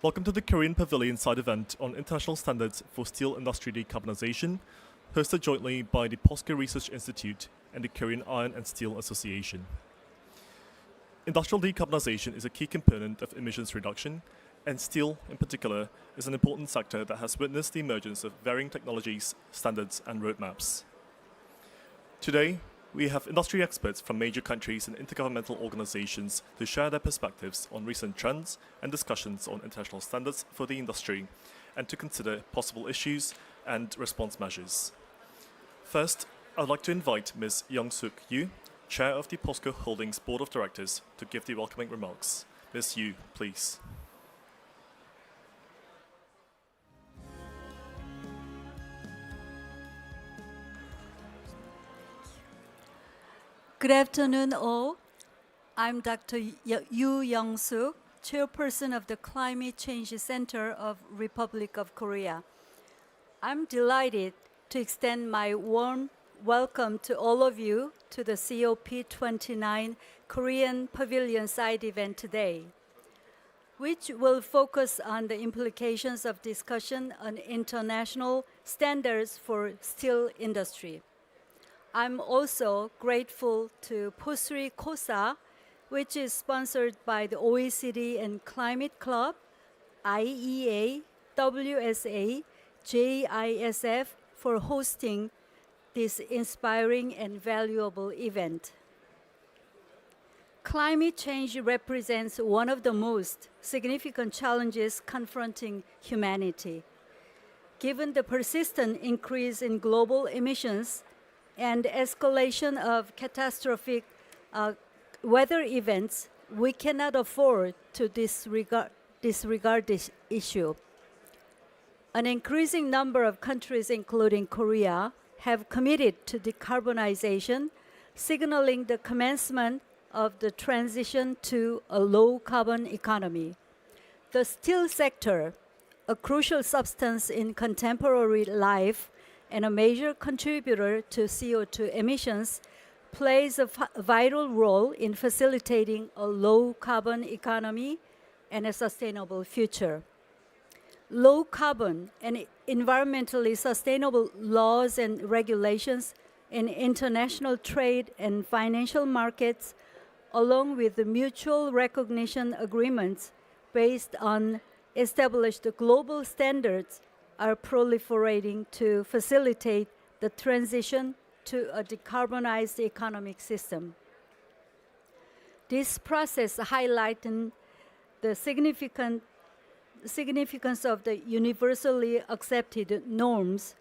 Welcome to the Korean Pavilion side event on international standards for steel industry decarbonization, hosted jointly by the POSCO Research Institute and the Korean Iron and Steel Association. Industrial decarbonization is a key component of emissions reduction, and steel, in particular, is an important sector that has witnessed the emergence of varying technologies, standards, and roadmaps. Today, we have industry experts from major countries and intergovernmental organizations to share their perspectives on recent trends and discussions on international standards for the industry, and to consider possible issues and response measures. First, I'd like to invite Ms. Young-Suk Yu, Chair of the POSCO Holdings Board of Directors, to give the welcoming remarks. Ms. Yu, please. Good afternoon, all. I'm Dr. Yu Young-suk, Chairperson of the Climate Change Center of Republic of Korea. I'm delighted to extend my warm welcome to all of you to the COP29 Korean Pavilion side event today, which will focus on the implications of discussion on international standards for steel industry. I'm also grateful to POSRI KOSA, which is sponsored by the OECD and Climate Club, IEA, WSA, JISF for hosting this inspiring and valuable event. Climate change represents one of the most significant challenges confronting humanity. Given the persistent increase in global emissions and escalation of catastrophic weather events, we cannot afford to disregard this issue. An increasing number of countries, including Korea, have committed to decarbonization, signaling the commencement of the transition to a low-carbon economy. The steel sector, a crucial substance in contemporary life, and a major contributor to CO2 emissions, plays a vital role in facilitating a low-carbon economy and a sustainable future. Low-carbon and environmentally sustainable laws and regulations in international trade and financial markets, along with the mutual recognition agreements based on established global standards, are proliferating to facilitate the transition to a decarbonized economic system. This process highlights the significance of the universally accepted norms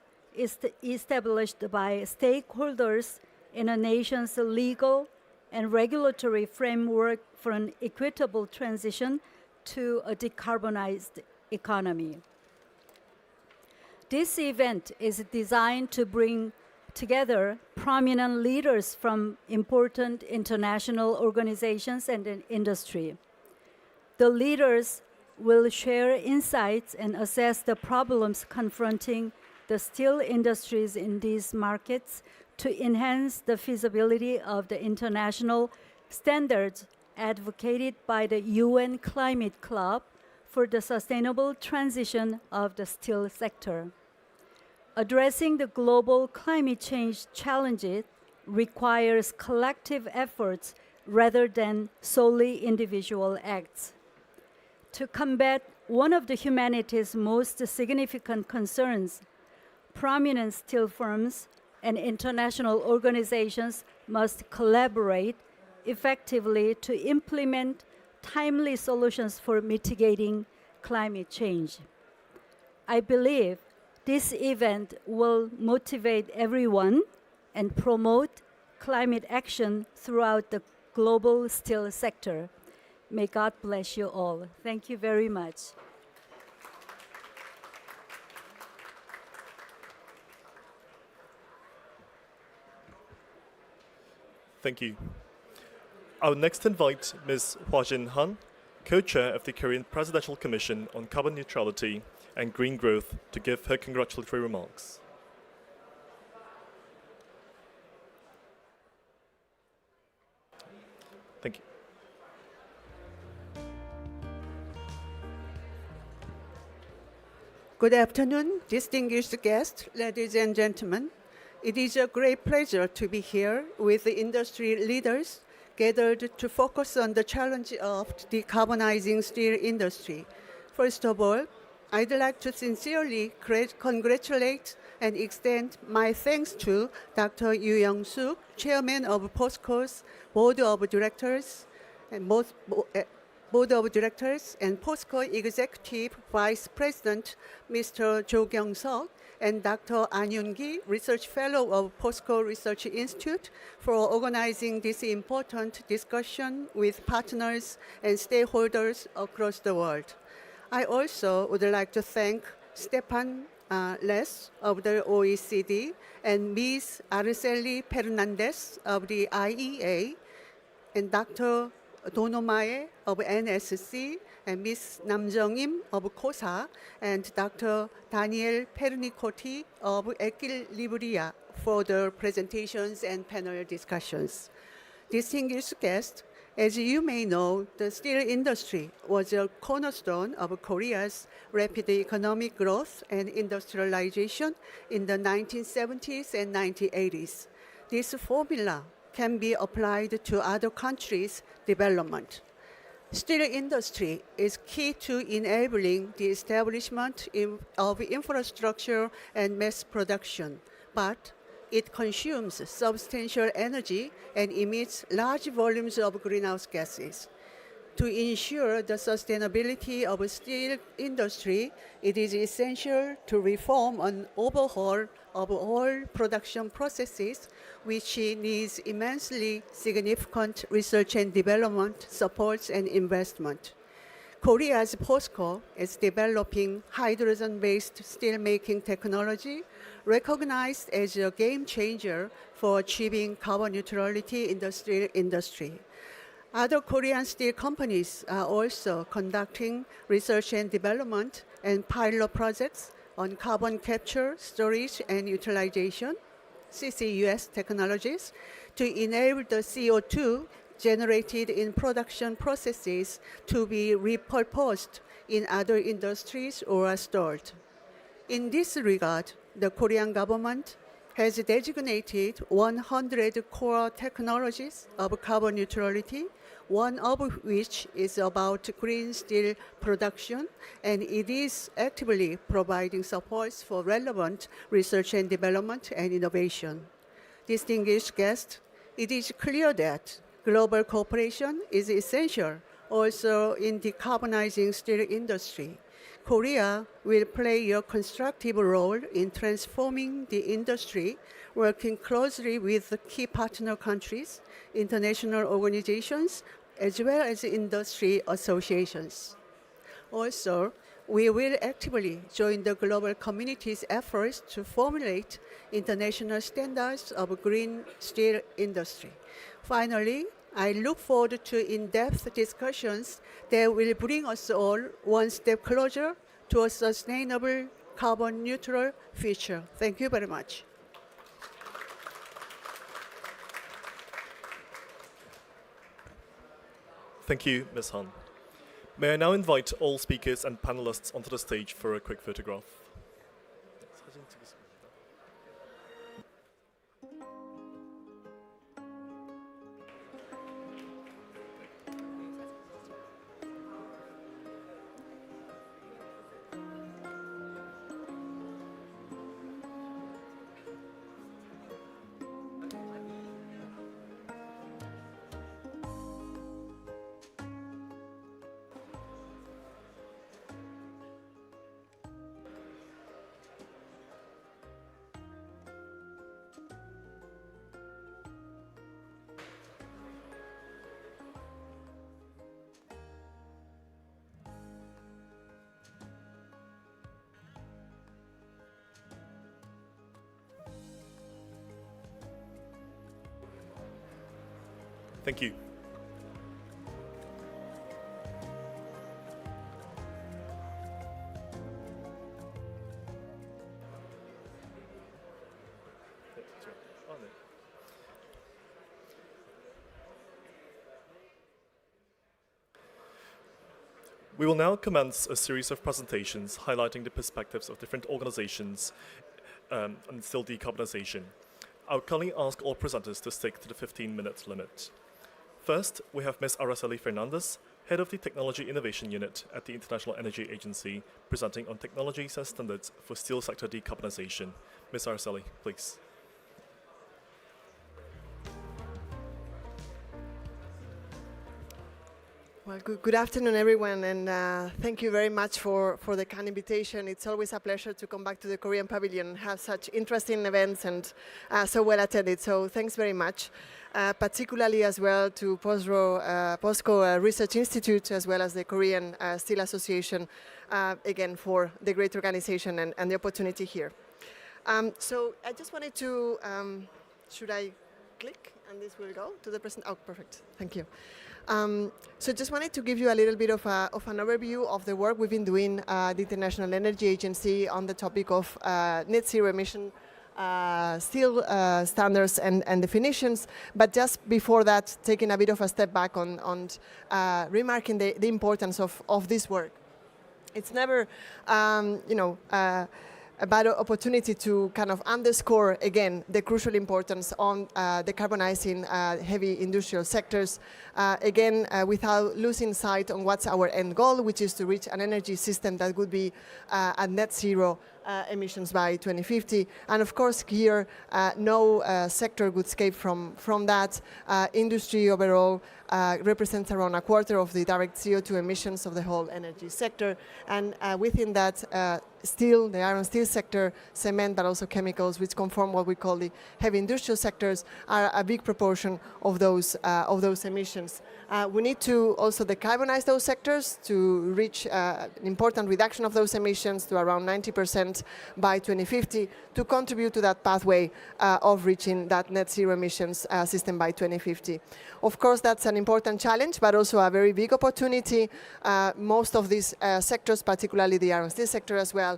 established by stakeholders in a nation's legal and regulatory framework for an equitable transition to a decarbonized economy. This event is designed to bring together prominent leaders from important international organizations and industry. The leaders will share insights and assess the problems confronting the steel industries in these markets to enhance the feasibility of the international standards advocated by the UN Climate Club for the sustainable transition of the steel sector. Addressing the global climate change challenges requires collective efforts rather than solely individual acts. To combat one of the humanity's most significant concerns, prominent steel firms and international organizations must collaborate effectively to implement timely solutions for mitigating climate change. I believe this event will motivate everyone and promote climate action throughout the global steel sector. May God bless you all. Thank you very much. Thank you. I will next invite Ms. Hwa-jin Han, Co-Chair of the Korean Presidential Commission on Carbon Neutrality and Green Growth, to give her congratulatory remarks. Thank you. Good afternoon, distinguished guests, ladies and gentlemen. It is a great pleasure to be here with the industry leaders gathered to focus on the challenge of decarbonizing steel industry. First of all, I'd like to sincerely congratulate and extend my thanks to Dr. Yu Young-suk, Chairman of POSCO's Board of Directors, and Board of Directors and POSCO Executive Vice President, Mr. Jo Kyung-seok, and Dr. An Yoon-gi, Research Fellow of POSCO Research Institute, for organizing this important discussion with partners and stakeholders across the world. I also would like to thank Stefan Les of the OECD and Ms. Araceli Fernandez of the IEA, and Dr. Donomae of NSC, and Ms. Nam Jung-im of KOSA, and Dr. Daniel Pernicotti of Equilibria for the presentations and panel discussions. Distinguished guests, as you may know, the steel industry was a cornerstone of Korea's rapid economic growth and industrialization in the 1970s and 1980s. This formula can be applied to other countries' development. Steel industry is key to enabling the establishment of infrastructure and mass production, but it consumes substantial energy and emits large volumes of greenhouse gases. To ensure the sustainability of the steel industry, it is essential to reform and overhaul of all production processes, which needs immensely significant research and development supports and investment. Korea's POSCO is developing hydrogen-based steelmaking technology, recognized as a game changer for achieving carbon neutrality in the steel industry. Other Korean steel companies are also conducting research and development and pilot projects on carbon capture, storage, and utilization, CCUS technologies, to enable the CO2 generated in production processes to be repurposed in other industries or stored. In this regard, the Korean government has designated 100 core technologies of carbon neutrality, one of which is about green steel production, and it is actively providing supports for relevant research and development and innovation. Distinguished guests, it is clear that global cooperation is essential also in decarbonizing steel industry. Korea will play a constructive role in transforming the industry, working closely with key partner countries, international organizations, as well as industry associations. Also, we will actively join the global community's efforts to formulate international standards of green steel industry. Finally, I look forward to in-depth discussions that will bring us all one step closer to a sustainable carbon neutral future. Thank you very much. Thank you, Ms. Han. May I now invite all speakers and panelists onto the stage for a quick photograph. Thank you. We will now commence a series of presentations highlighting the perspectives of different organizations on steel decarbonization. I would kindly ask all presenters to stick to the 15-minute limit. First, we have Ms. Araceli Fernandez, Head of the Technology Innovation Unit at the International Energy Agency, presenting on technologies and standards for steel sector decarbonization. Ms. Araceli, please. Well, good afternoon, everyone, and thank you very much for the kind invitation. It's always a pleasure to come back to the Korean Pavilion and have such interesting events and so well attended. So thanks very much, particularly as well to POSCO Research Institute, as well as the Korean Steel Association, again, for the great organization and the opportunity here. So I just wanted to, should I click and this will go to the present? Oh, perfect. Thank you. So just wanted to give you a little bit of an overview of the work we've been doing the International Energy Agency on the topic of net zero emission steel standards and definitions. But just before that, taking a bit of a step back on remarking the importance of this work. It's never, a bad opportunity to kind of underscore again the crucial importance on decarbonizing heavy industrial sectors, without losing sight on what's our end goal, which is to reach an energy system that would be at net zero emissions by 2050. And of course here, no sector would escape from that. Industry overall represents around a quarter of the direct CO2 emissions of the whole energy sector. And within that, steel, the iron steel sector, cement, but also chemicals, which conform what we call the heavy industrial sectors, are a big proportion of those emissions. We need to also decarbonize those sectors to reach an important reduction of those emissions to around 90% by 2050 to contribute to that pathway of reaching that net zero emissions system by 2050. Of course, that's an important challenge, but also a very big opportunity. Most of these sectors, particularly the iron steel sector as well,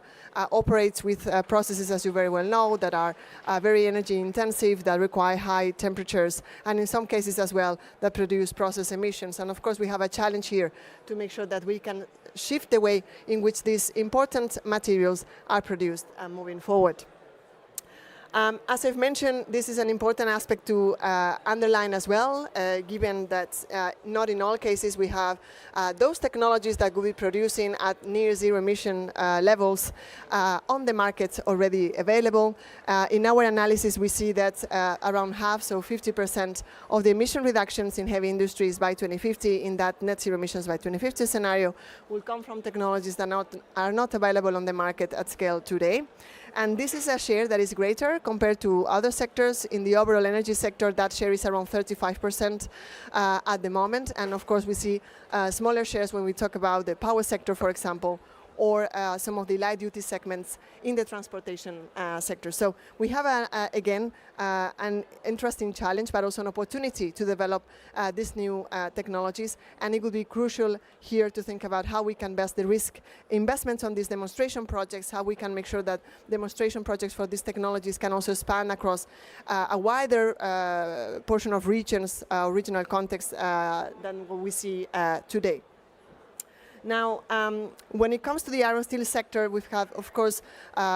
operates with processes, as you very well know, that are very energy intensive, that require high temperatures, and in some cases as well, that produce process emissions. And of course, we have a challenge here to make sure that we can shift the way in which these important materials are produced moving forward. As I've mentioned, this is an important aspect to underline as well, given that not in all cases we have those technologies that will be producing at near zero emission levels on the market already available. In our analysis, we see that around half, so 50% of the emission reductions in heavy industries by 2050 in that net zero emissions by 2050 scenario will come from technologies that are not available on the market at scale today. And this is a share that is greater compared to other sectors. In the overall energy sector, that share is around 35% at the moment. And of course, we see smaller shares when we talk about the power sector, for example, or some of the light-duty segments in the transportation sector. So we have, again, an interesting challenge, but also an opportunity to develop these new technologies. And it will be crucial here to think about how we can best de-risk investments on these demonstration projects, how we can make sure that demonstration projects for these technologies can also span across a wider portion of regions, regional context than what we see today. Now, when it comes to the iron steel sector, we have, of course,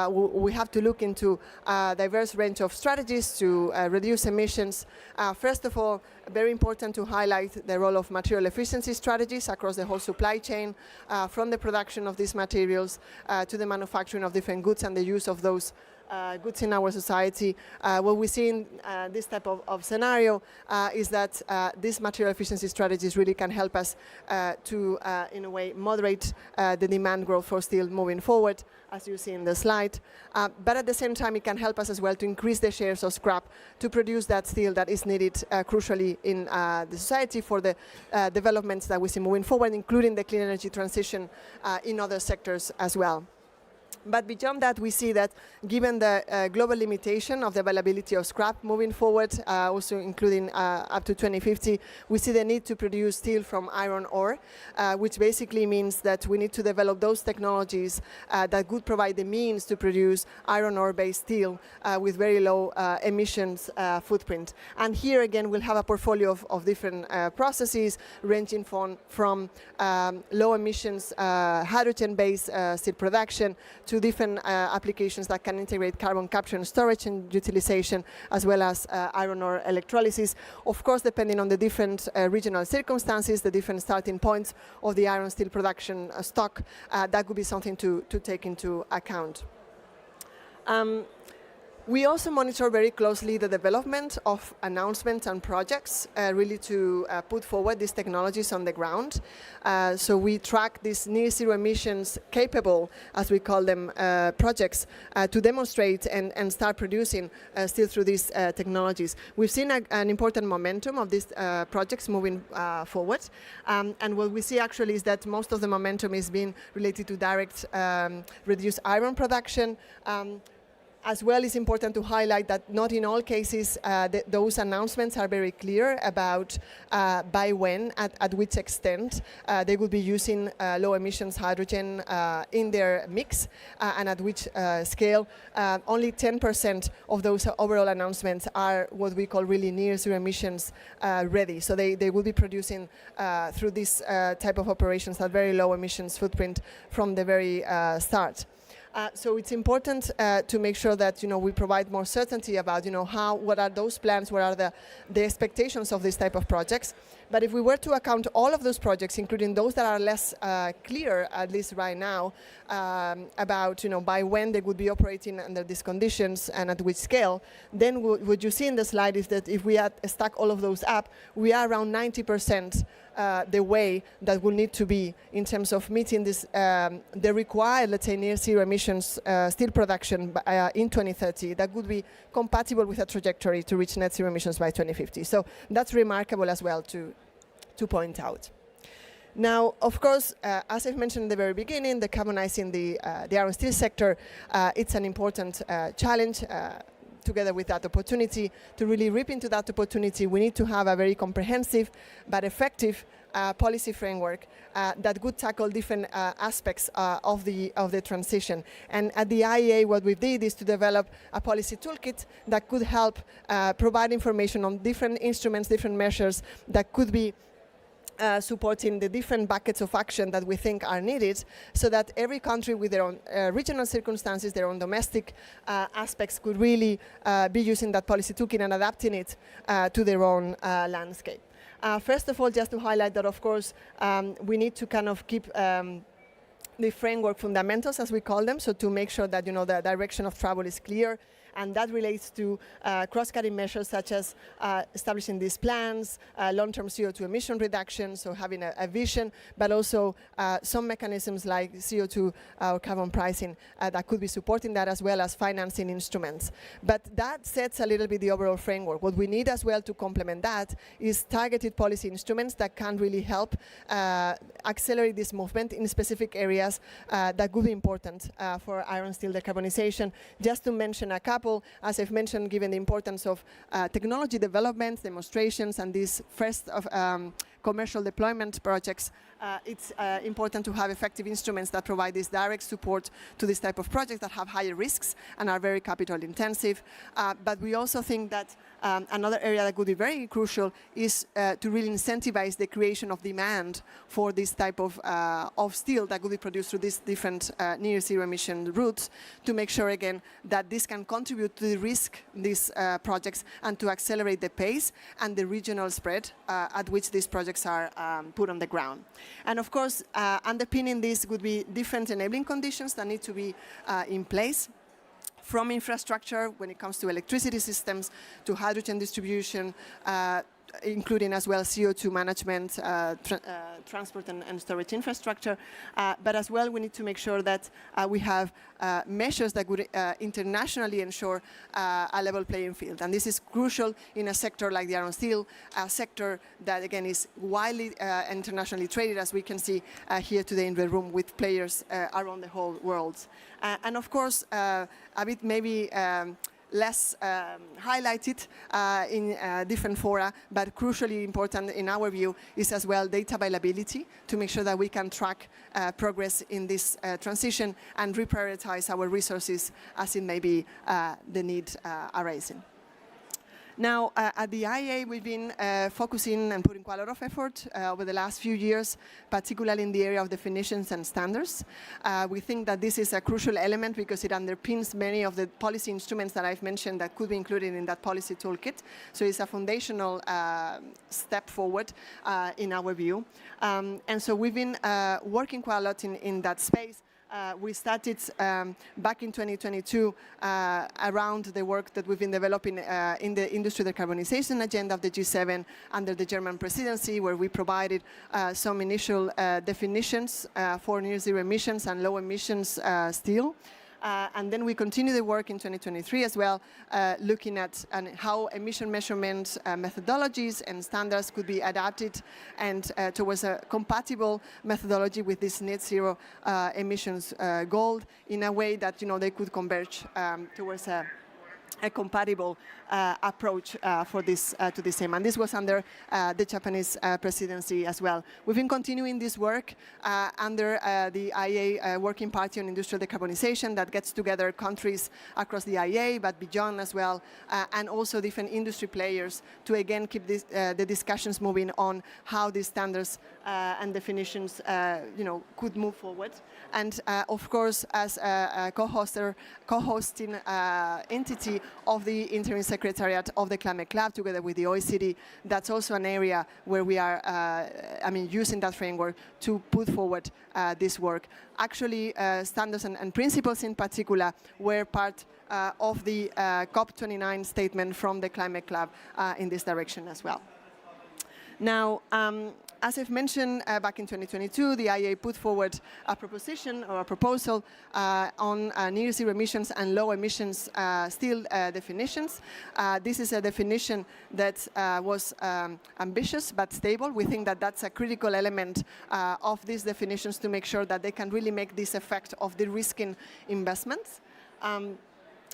we have to look into a diverse range of strategies to reduce emissions. First of all, very important to highlight the role of material efficiency strategies across the whole supply chain, from the production of these materials to the manufacturing of different goods and the use of those goods in our society. What we see in this type of scenario is that these material efficiency strategies really can help us to, in a way, moderate the demand growth for steel moving forward, as you see in the slide. But at the same time, it can help us as well to increase the shares of scrap to produce that steel that is needed crucially in the society for the developments that we see moving forward, including the clean energy transition in other sectors as well. But beyond that, we see that given the global limitation of the availability of scrap moving forward, also including up to 2050, we see the need to produce steel from iron ore, which basically means that we need to develop those technologies that could provide the means to produce iron ore-based steel with very low emissions footprint. And here again, we'll have a portfolio of different processes ranging from low emissions hydrogen-based steel production to different applications that can integrate carbon capture and storage and utilization, as well as iron ore electrolysis. Of course, depending on the different regional circumstances, the different starting points of the iron steel production stock, that could be something to take into account. We also monitor very closely the development of announcements and projects, really to put forward these technologies on the ground. So we track these near zero emissions capable, as we call them, projects to demonstrate and start producing steel through these technologies. We've seen an important momentum of these projects moving forward. And what we see actually is that most of the momentum is being related to direct reduced iron production. As well, it's important to highlight that not in all cases those announcements are very clear about by when, at which extent they will be using low emissions hydrogen in their mix and at which scale. Only 10% of those overall announcements are what we call really near zero emissions ready. So they will be producing through this type of operations at very low emissions footprint from the very start. So it's important to make sure that we provide more certainty about what are those plans, what are the expectations of this type of projects. But if we were to account all of those projects, including those that are less clear, at least right now, about by when they would be operating under these conditions and at which scale, then what you see in the slide is that if we had stack all of those up, we are around 90% the way that will need to be in terms of meeting this the required, let's say, near zero emissions steel production in 2030 that would be compatible with a trajectory to reach net zero emissions by 2050. So that's remarkable as well to point out. Now, of course, as I've mentioned in the very beginning, decarbonizing the iron steel sector, it's an important challenge. Together with that opportunity, to really reap into that opportunity, we need to have a very comprehensive but effective policy framework that could tackle different aspects of the transition. And at the IEA, what we did is to develop a policy toolkit that could help provide information on different instruments, different measures that could be supporting the different buckets of action that we think are needed, so that every country with their own regional circumstances, their own domestic aspects could really be using that policy toolkit and adapting it to their own landscape. First of all, just to highlight that, of course, we need to kind of keep the framework fundamentals, as we call them, so to make sure that the direction of travel is clear. And that relates to cross-cutting measures such as establishing these plans, long-term CO2 emission reduction, so having a vision, but also some mechanisms like CO2 or carbon pricing that could be supporting that, as well as financing instruments. But that sets a little bit the overall framework. What we need as well to complement that is targeted policy instruments that can really help accelerate this movement in specific areas that could be important for iron steel decarbonization. Just to mention a couple, as I've mentioned, given the importance of technology development, demonstrations, and these first of commercial deployment projects, it's important to have effective instruments that provide this direct support to this type of projects that have higher risks and are very capital intensive. But we also think that another area that could be very crucial is to really incentivize the creation of demand for this type of steel that could be produced through these different near zero emission routes, to make sure again that this can contribute to the risk these projects and to accelerate the pace and the regional spread at which these projects are put on the ground. And of course, underpinning this would be different enabling conditions that need to be in place, from infrastructure when it comes to electricity systems, to hydrogen distribution, including as well CO2 management, transport and storage infrastructure. But as well, we need to make sure that we have measures that would internationally ensure a level playing field. And this is crucial in a sector like the iron steel, a sector that, again, is widely internationally traded, as we can see here today in the room, with players around the whole world. And of course, a bit maybe less highlighted in different fora, but crucially important in our view is as well data availability, to make sure that we can track progress in this transition and reprioritize our resources as it may be the need arising. Now, at the IEA, we've been focusing and putting quite a lot of effort over the last few years, particularly in the area of definitions and standards. We think that this is a crucial element because it underpins many of the policy instruments that I've mentioned that could be included in that policy toolkit. So it's a foundational step forward in our view. And so we've been working quite a lot in that space. We started back in 2022 around the work that we've been developing in the industry decarbonization agenda of the G7 under the German presidency, where we provided some initial definitions for near zero emissions and low emissions steel. And then we continue the work in 2023 as well, looking at how emission measurement methodologies and standards could be adapted and towards a compatible methodology with this net zero emissions goal in a way that they could converge towards a compatible approach for this to the same. And this was under the Japanese presidency as well. We've been continuing this work under the IEA Working Party on Industrial Decarbonization that gets together countries across the IEA, but beyond as well, and also different industry players to again keep this, the discussions moving on how these standards and definitions could move forward. And of course, as a co-hosting entity of the Interim Secretariat of the Climate Club, together with the OECD, that's also an area where we are, using that framework to put forward this work. Actually, standards and principles in particular were part of the COP29 statement from the Climate Club in this direction as well. Now, as I've mentioned, back in 2022, the IEA put forward a proposition or a proposal on near zero emissions and low emissions steel definitions. This is a definition that was ambitious but stable. We think that that's a critical element of these definitions to make sure that they can really make this effect of de-risking investments.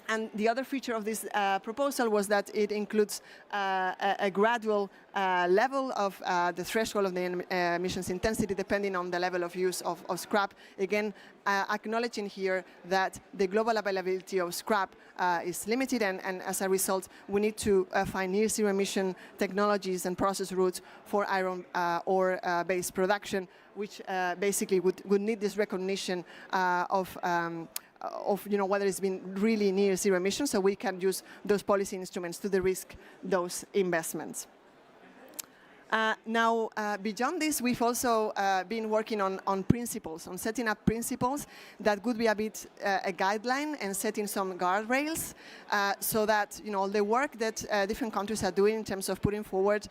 And the other feature of this proposal was that it includes a gradual level of the threshold of the emissions intensity depending on the level of use of scrap. Again, acknowledging here that the global availability of scrap is limited, and as a result, we need to find near zero emission technologies and process routes for iron ore-based production, which basically would need this recognition of whether it's been really near zero emissions, so we can use those policy instruments to de-risk those investments. Now, beyond this, we've also been working on principles, on setting up principles that would be a bit a guideline and setting some guardrails so that the work that different countries are doing in terms of putting forward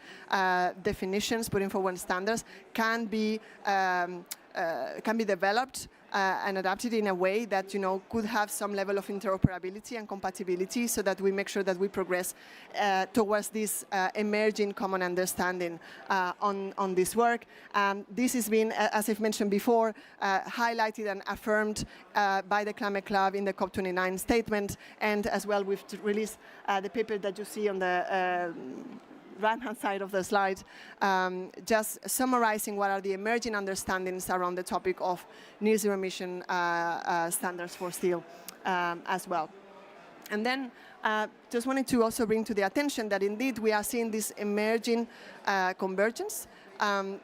definitions, putting forward standards can be developed and adapted in a way that could have some level of interoperability and compatibility, so that we make sure that we progress towards this emerging common understanding on this work. This has been, as I've mentioned before, highlighted and affirmed by the Climate Club in the COP29 statement, and as well we've released the paper that you see on the right-hand side of the slide, just summarizing what are the emerging understandings around the topic of near zero emission standards for steel as well. And then just wanted to also bring to the attention that indeed we are seeing this emerging convergence.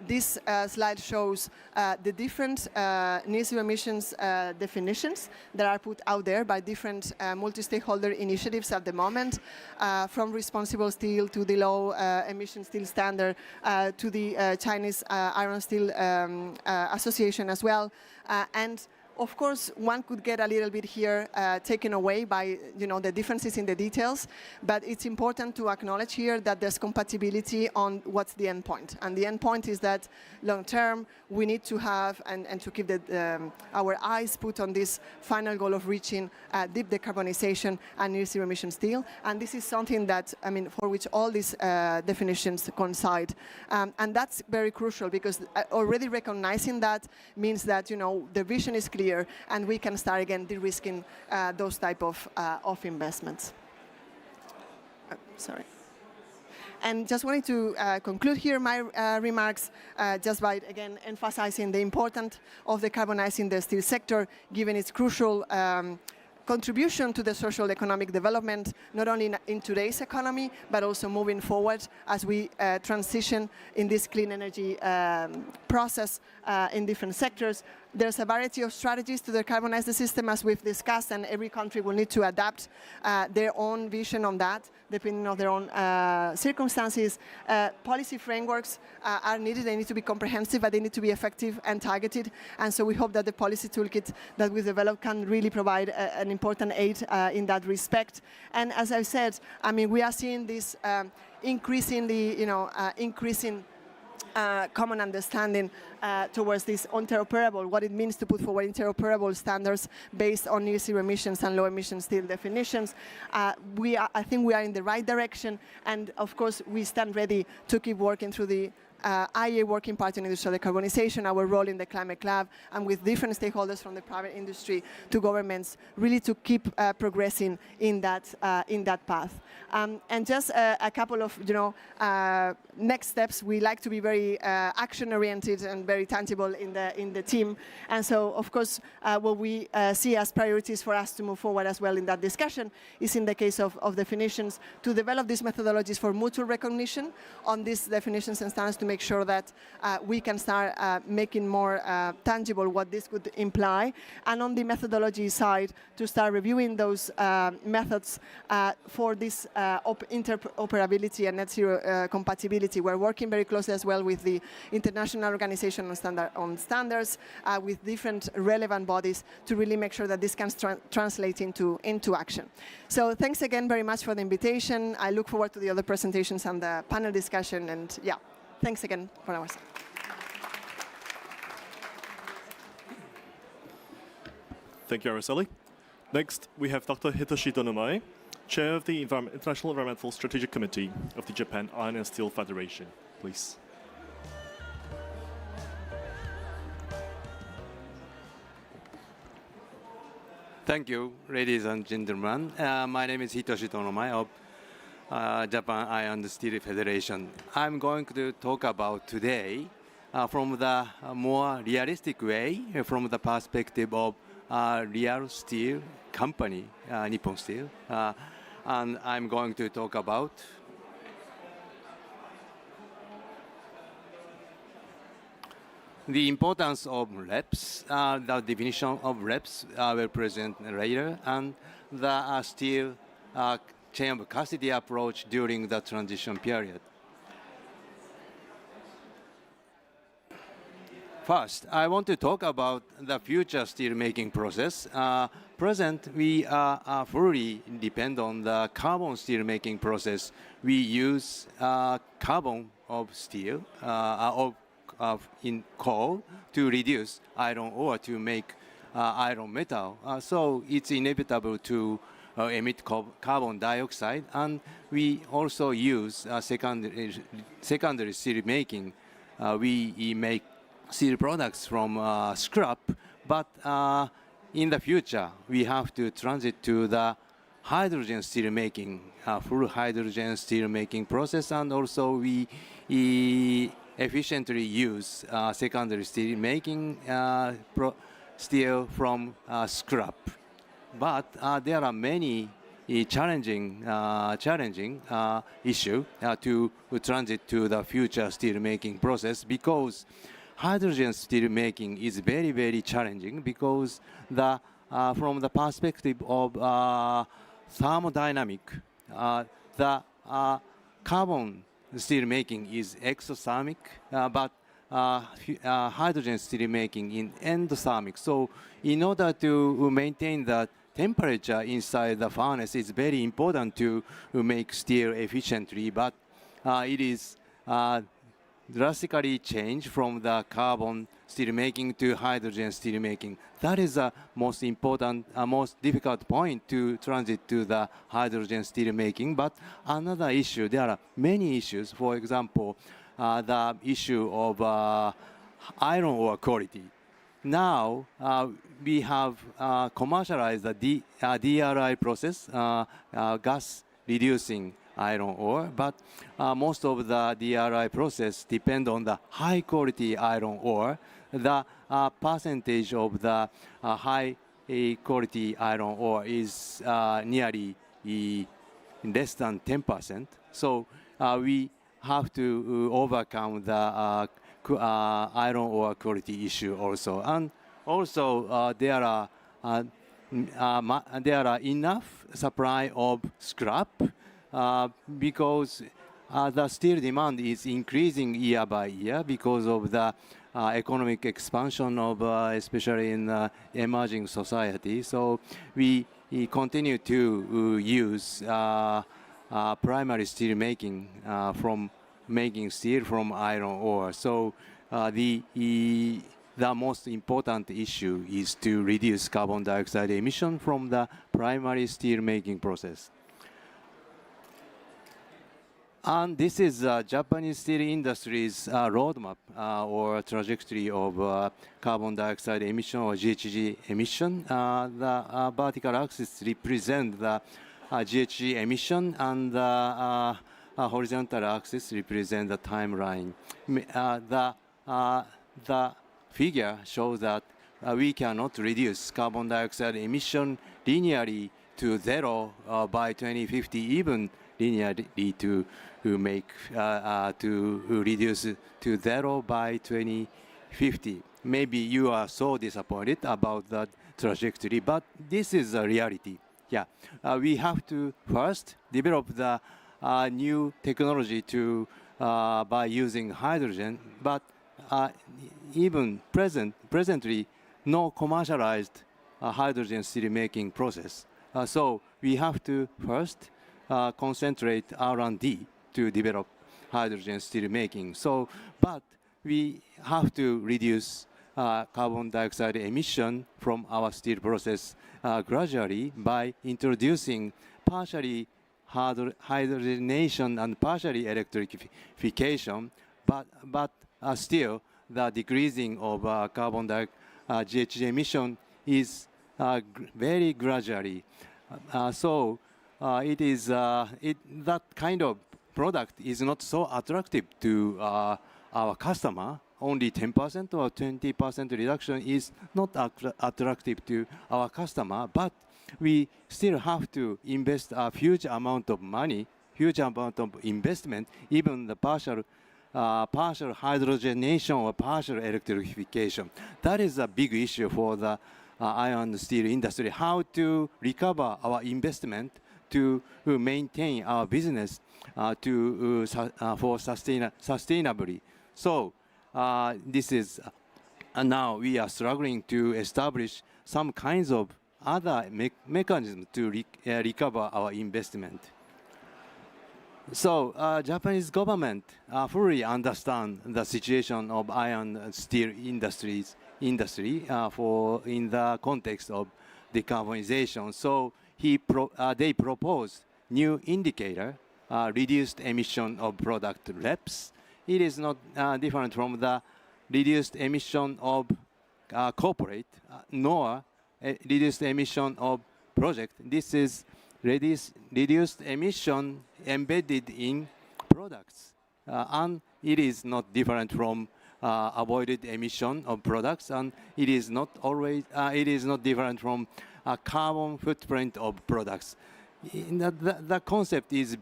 This slide shows the different near zero emissions definitions that are put out there by different multi-stakeholder initiatives at the moment, from responsible steel to the low emission steel standard to the Chinese Iron Steel Association as well. And Of course, one could get a little bit here taken away by the differences in the details, but it's important to acknowledge here that there's compatibility on what's the end point. And the end point is that long term, we need to have and to keep our eyes put on this final goal of reaching deep decarbonization and near zero emission steel. And this is something that, for which all these definitions coincide. And that's very crucial because already recognizing that means that, the vision is clear and we can start again de-risking those type of investments. Sorry. And just wanted to conclude here my remarks just by, again, emphasizing the importance of decarbonizing the steel sector, given its crucial contribution to the social economic development, not only in today's economy, but also moving forward as we transition in this clean energy process in different sectors. There's a variety of strategies to decarbonize the system, as we've discussed, and every country will need to adapt their own vision on that, depending on their own circumstances. Policy frameworks are needed. They need to be comprehensive, but they need to be effective and targeted. And so we hope that the policy toolkit that we develop can really provide an important aid in that respect. And as I said, we are seeing this increasingly, increasing common understanding towards this interoperable, what it means to put forward interoperable standards based on near zero emissions and low emission steel definitions. I think we are in the right direction, and of course we stand ready to keep working through the IEA Working Party on Industrial Decarbonization, our role in the Climate Club, and with different stakeholders from the private industry to governments, really to keep progressing in that path. And just a couple of next steps. We like to be very action-oriented and very tangible in the team. And so, of course, what we see as priorities for us to move forward as well in that discussion is, in the case of definitions, to develop these methodologies for mutual recognition on these definitions and standards to make sure that we can start making more tangible what this could imply. And on the methodology side, to start reviewing those methods for this interoperability and net zero compatibility. We're working very closely as well with the International Organization on Standards, with different relevant bodies to really make sure that this can translate into action. So thanks again very much for the invitation. I look forward to the other presentations and the panel discussion, and yeah. Thanks again for our side. Thank you, Araceli. Next, we have Dr. Hitoshi Donomai, Chair of the International Environmental Strategic Committee of the Japan Iron and Steel Federation. Please. Thank you, ladies and gentlemen. My name is Hitoshi Donomai of Japan Iron and Steel Federation. I'm going to talk about today from the more realistic way, from the perspective of real steel company, Nippon Steel. And I'm going to talk about the importance of REPs, the definition of REPs I will present later, and the steel chain of custody approach during the transition period. First, I want to talk about the future steelmaking process. Present, we are fully depend on the carbon steelmaking process. We use carbon of steel, in coal to reduce iron ore to make iron metal. So it's inevitable to emit carbon dioxide, and we also use secondary steel making. We make steel products from scrap, but in the future we have to transit to the hydrogen steel making, full hydrogen steel making process, and also we efficiently use secondary steel making steel from scrap. But there are many challenging issue to transit to the future steel making process, because hydrogen steel making is very, very challenging, because from the perspective of thermodynamic, the carbon steel making is exothermic, but hydrogen steel making in endothermic. So in order to maintain the temperature inside the furnace, it's very important to make steel efficiently, but it is drastically changed from the carbon steel making to hydrogen steel making. That is the most important, most difficult point to transit to the hydrogen steel making. But another issue, there are many issues. For example, the issue of iron ore quality. Now we have commercialized the DRI process, gas reducing iron ore, but most of the DRI process depend on the high quality iron ore. The percentage of the high quality iron ore is nearly less than 10%. So we have to overcome the iron ore quality issue also. And also there are enough supply of scrap because the steel demand is increasing year by year because of the economic expansion of especially in emerging society. So we continue to use primary steel making from making steel from iron ore. So the most important issue is to reduce carbon dioxide emission from the primary steel making process. And this is Japanese steel industry's roadmap or trajectory of carbon dioxide emission or GHG emission. The vertical axis represents the GHG emission, and the horizontal axis represents the timeline. The figure shows that we cannot reduce carbon dioxide emission linearly to zero by 2050, even linearly to reduce to zero by 2050. Maybe you are so disappointed about that trajectory, but this is a reality. Yeah, we have to first develop the new technology to by using hydrogen, but even presently no commercialized hydrogen steel making process. So we have to first concentrate R&D to develop hydrogen steel making. So, but we have to reduce carbon dioxide emission from our steel process gradually by introducing partially hydrogenation and partially electrification, but still the decreasing of carbon dioxide GHG emission is very gradually. So it is that kind of product is not so attractive to our customer. Only 10% or 20% reduction is not attractive to our customer, but we still have to invest a huge amount of money, huge amount of investment, even the partial hydrogenation or partial electrification. That is a big issue for the iron and steel industry, how to recover our investment to maintain our business for sustainably. So this is now we are struggling to establish some kinds of other mechanisms to recover our investment. So Japanese government fully understand the situation of iron and steel industry for in the context of decarbonization. So they propose new indicator, reduced emission of product REPs. It is not different from the reduced emission of corporate, nor reduced emission of project. This is reduced emission embedded in products, and it is not different from avoided emission of products, and it is not different from carbon footprint of products. The concept is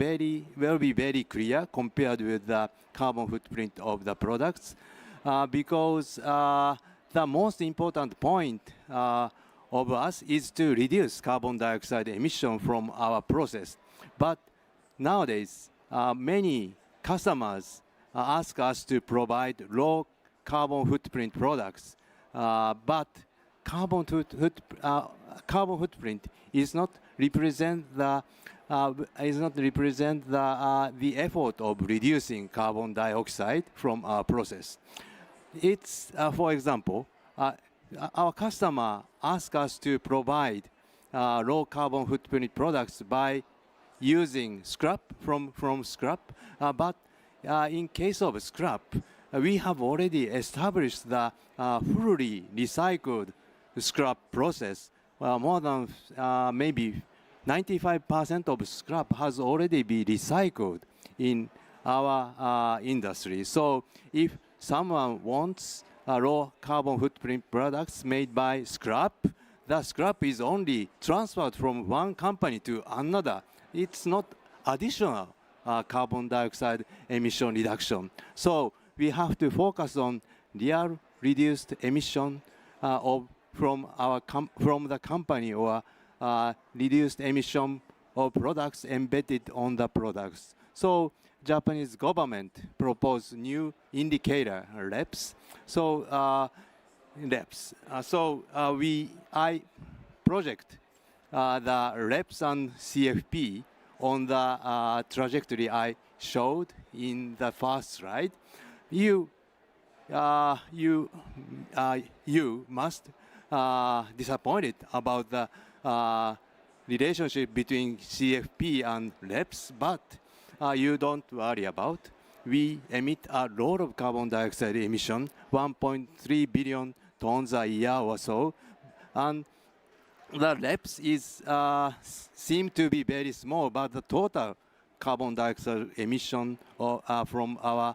will be very clear compared with the carbon footprint of the products, because the most important point of us is to reduce carbon dioxide emission from our process. But nowadays, many customers ask us to provide low carbon footprint products, but carbon footprint is not represent the the effort of reducing carbon dioxide from our process. It's for example, our customer asks us to provide low carbon footprint products by using scrap from scrap, but in case of scrap, we have already established the fully recycled scrap process. More than maybe 95% of scrap has already been recycled in our industry. So if someone wants low carbon footprint products made by scrap, the scrap is only transferred from one company to another. It's not additional carbon dioxide emission reduction. So we have to focus on real reduced emission from the company, or reduced emission of products embedded on the products. So Japanese government proposed new indicator REPs. So I project the REPs and CFP on the trajectory I showed in the first slide. You must disappointed about the relationship between CFP and REPs, but you don't worry about. We emit a lot of carbon dioxide emission, 1.3 billion tons a year or so, and the REPs is seem to be very small, but the total carbon dioxide emission from our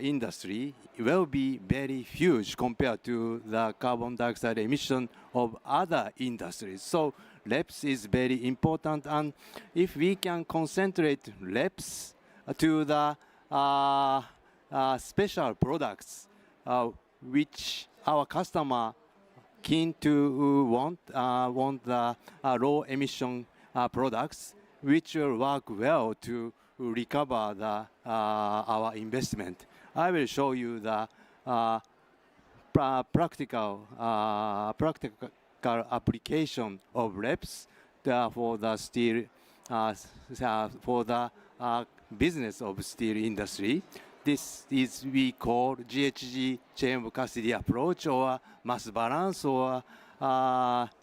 industry will be very huge compared to the carbon dioxide emission of other industries. So REPs is very important, and if we can concentrate REPs to the special products which our customer keen to want the low emission products, which will work well to recover our investment. I will show you the practical application of REPs for the steel for the business of steel industry. This is we call GHG chain of custody approach, or mass balance, or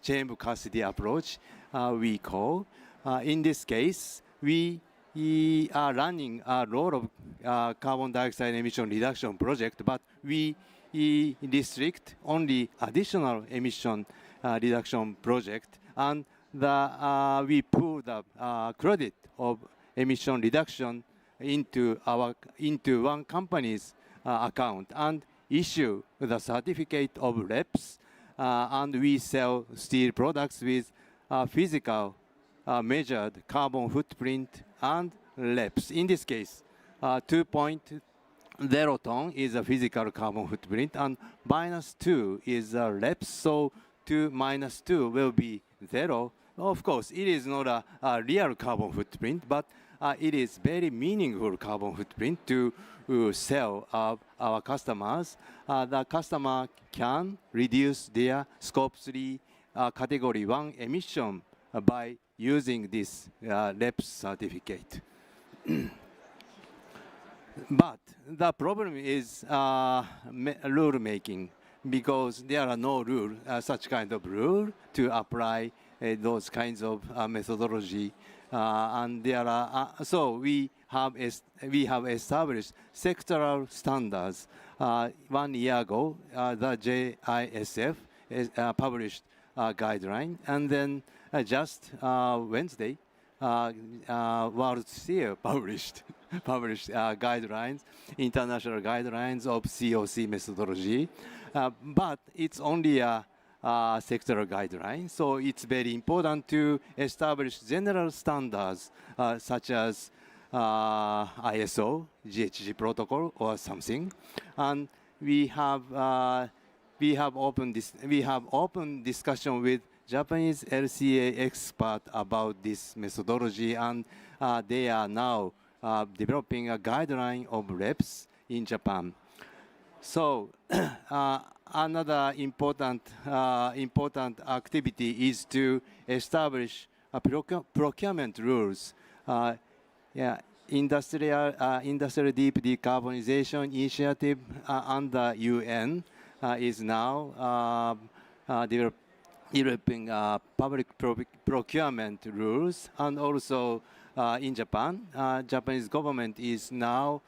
chain of custody approach. We call. In this case, we are running a lot of carbon dioxide emission reduction project, but we restrict only additional emission reduction project, and we pull the credit of emission reduction into one company's account and issue the certificate of REPs, and we sell steel products with physical measured carbon footprint and REPs. In this case, 2.0 ton is a physical carbon footprint, and -2 is a REPs. So 2 minus 2 will be 0. Of course, it is not a real carbon footprint, but it is very meaningful carbon footprint to sell our customers. The customer can reduce their Scope 3 Category 1 emission by using this REPs certificate. But the problem is rule making, because there are no rule, such kind of rule to apply those kinds of methodology, and there are so we have established sectoral standards. 1 year ago, the JISF published a guideline, and then just Wednesday, World Steel published guidelines, international guidelines of COC methodology, but it's only a sectoral guideline. So it's very important to establish general standards such as ISO, GHG protocol, or something. And we have open discussion with Japanese LCA expert about this methodology, and they are now developing a guideline of REPs in Japan. So another important activity is to establish procurement rules. Industrial deep decarbonization initiative under UN is now developing public procurement rules, and also in Japan, Japanese government is now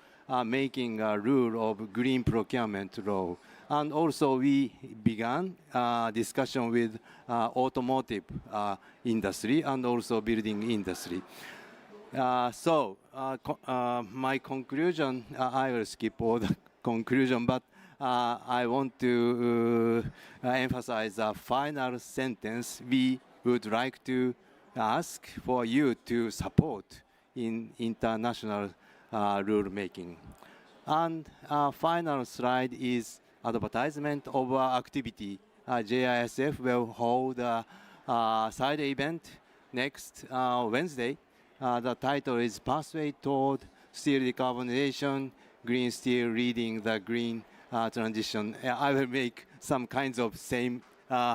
making a rule of green procurement law. And also we began discussion with automotive industry and also building industry. My conclusion, I will skip all the conclusion, but I want to emphasize a final sentence. We would like to ask for you to support in international rule making. And final slide is advertisement of our activity. JISF will hold a side event next Wednesday. The title is Pathway Toward Steel Decarbonization, Green Steel Leading the Green Transition. I will make some kinds of same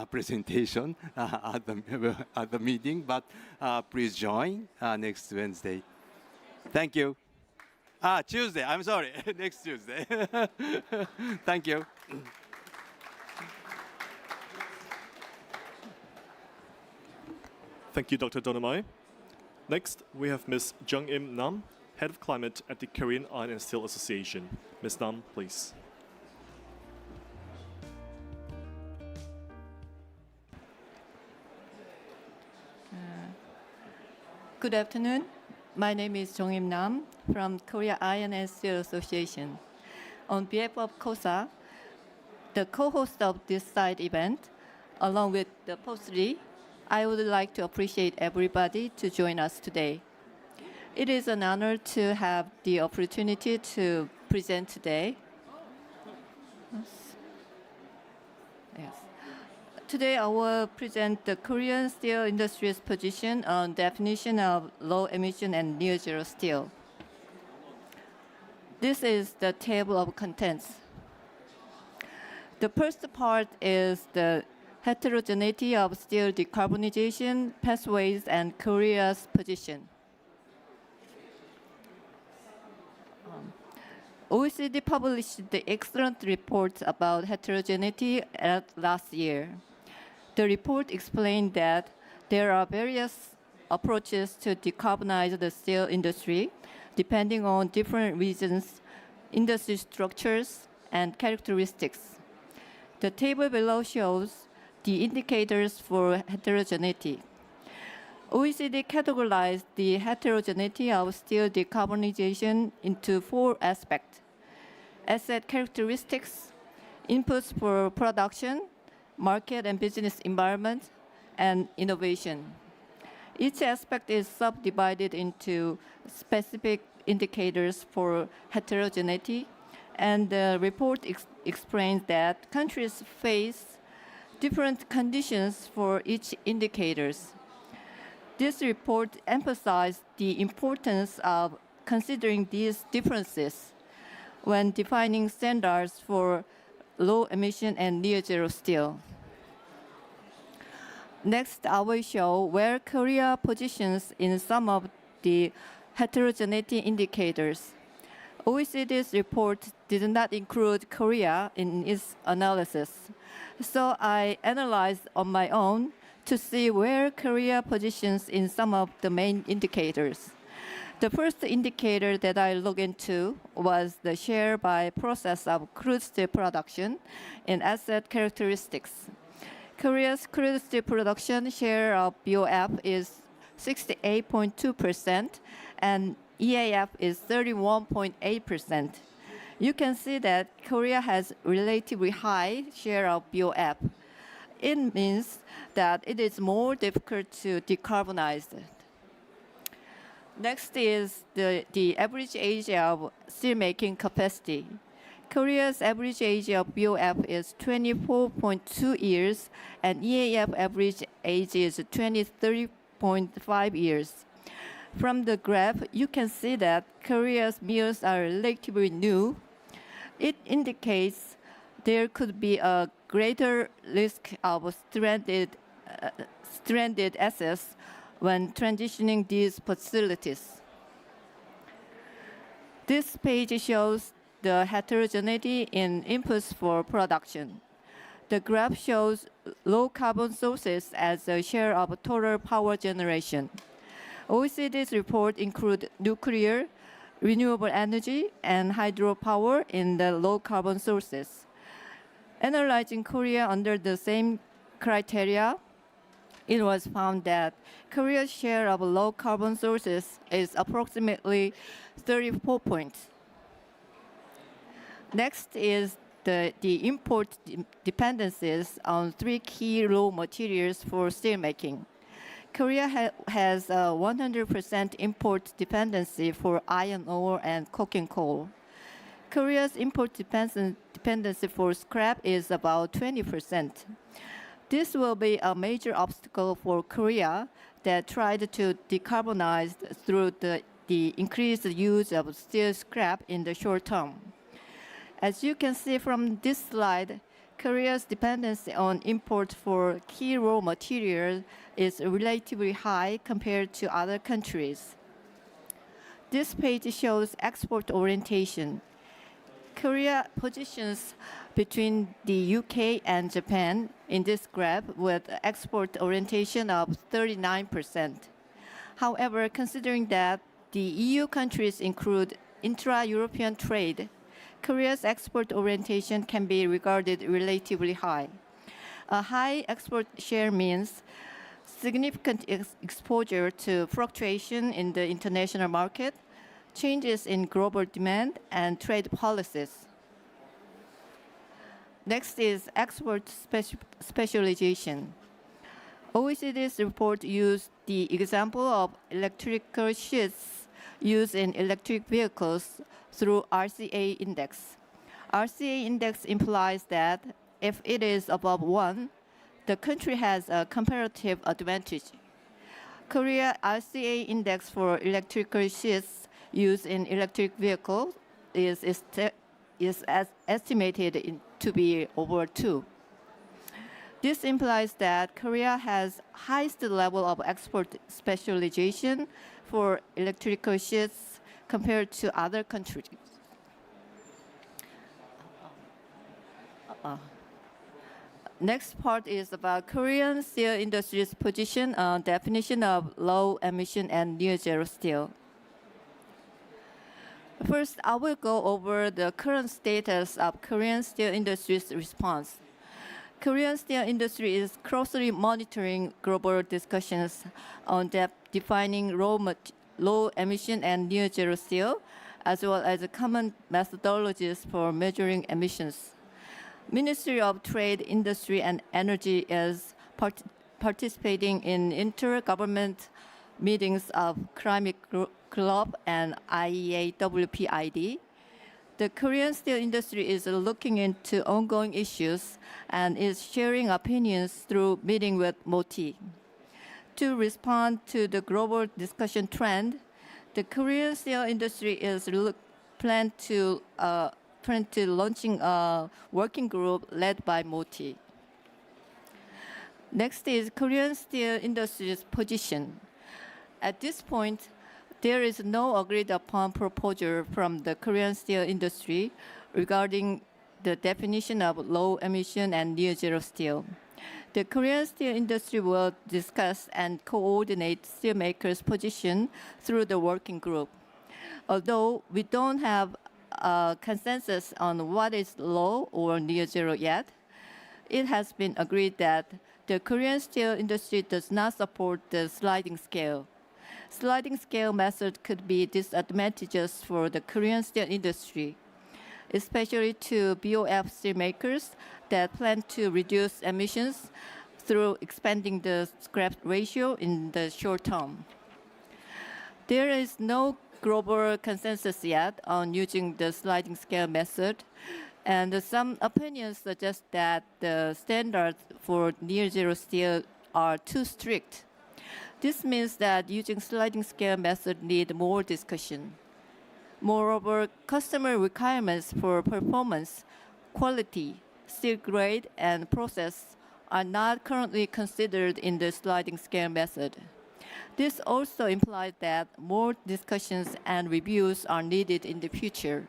presentation at the meeting, but please join next Wednesday. Thank you. Tuesday, I'm sorry, next Tuesday. Thank you. Thank you, Dr. Donomai. Next, we have Ms. Jung-im Nam, Head of Climate at the Korean Iron and Steel Association. Ms. Nam, please. Good afternoon. My name is Jung-im Nam from Korea Iron and Steel Association. On behalf of KOSA, the co-host of this side event, along with the postry, I would like to appreciate everybody to join us today. It is an honor to have the opportunity to present today. Yes. Today, I will present the Korean steel industry's position on definition of low emission and near zero steel. This is the table of contents. The first part is the heterogeneity of steel decarbonization pathways and Korea's position. OECD published the excellent report about heterogeneity last year. The report explained that there are various approaches to decarbonize the steel industry, depending on different regions, industry structures, and characteristics. The table below shows the indicators for heterogeneity. OECD categorized the heterogeneity of steel decarbonization into 4 aspects: asset characteristics, inputs for production, market and business environment, and innovation. Each aspect is subdivided into specific indicators for heterogeneity, and the report explains that countries face different conditions for each indicators. This report emphasized the importance of considering these differences when defining standards for low emission and near zero steel. Next, I will show where Korea positions in some of the heterogeneity indicators. OECD's report did not include Korea in its analysis, so I analyzed on my own to see where Korea positions in some of the main indicators. The first indicator that I looked into was the share by process of crude steel production in asset characteristics. Korea's crude steel production share of BOF is 68.2% and EAF is 31.8%. You can see that Korea has relatively high share of BOF. It means that it is more difficult to decarbonize it. Next is the average age of steelmaking capacity. Korea's average age of BOF is 24.2 years, and EAF average age is 23.5 years. From the graph, you can see that Korea's mills are relatively new. It indicates there could be a greater risk of stranded assets when transitioning these facilities. This page shows the heterogeneity in inputs for production. The graph shows low carbon sources as a share of total power generation. OECD's report include nuclear, renewable energy, and hydropower in the low carbon sources. Analyzing Korea under the same criteria, it was found that Korea's share of low carbon sources is approximately 34 points. Next is the import dependencies on three key raw materials for steelmaking. Korea has a 100% import dependency for iron ore and coking coal. Korea's import dependency for scrap is about 20%. This will be a major obstacle for Korea that tried to decarbonize through the increased use of steel scrap in the short term. As you can see from this slide, Korea's dependency on import for key raw materials is relatively high compared to other countries. This page shows export orientation. Korea positions between the UK and Japan in this graph with export orientation of 39%. However, considering that the EU countries include intra-European trade, Korea's export orientation can be regarded relatively high. A high export share means significant exposure to fluctuation in the international market, changes in global demand, and trade policies. Next is export specialization. OECD's report used the example of electrical sheets used in electric vehicles through RCA index. RCA index implies that if it is above 1, the country has a comparative advantage. Korea RCA index for electrical sheets used in electric vehicles is estimated to be over 2. This implies that Korea has highest level of export specialization for electrical sheets compared to other countries. Next part is about Korean steel industry's position on definition of low emission and near zero steel. First, I will go over the current status of Korean steel industry's response. Korean steel industry is closely monitoring global discussions on defining low emission and near zero steel, as well as common methodologies for measuring emissions. Ministry of Trade, Industry and Energy is participating in intergovernment meetings of Climate Club and IEA WPID. The Korean steel industry is looking into ongoing issues and is sharing opinions through meeting with MOTI. To respond to the global discussion trend, the Korean steel industry is planned to launching a working group led by MOTI. Next is Korean steel industry's position. At this point, there is no agreed upon proposal from the Korean steel industry regarding the definition of low emission and near zero steel. The Korean steel industry will discuss and coordinate steelmakers' position through the working group. Although we don't have a consensus on what is low or near zero yet, it has been agreed that the Korean steel industry does not support the sliding scale. Sliding scale method could be disadvantageous for the Korean steel industry, especially to BOF steelmakers that plan to reduce emissions through expanding the scrap ratio in the short term. There is no global consensus yet on using the sliding scale method, and some opinions suggest that the standards for near zero steel are too strict. This means that using sliding scale method need more discussion. Moreover, customer requirements for performance, quality, steel grade, and process are not currently considered in the sliding scale method. This also implies that more discussions and reviews are needed in the future.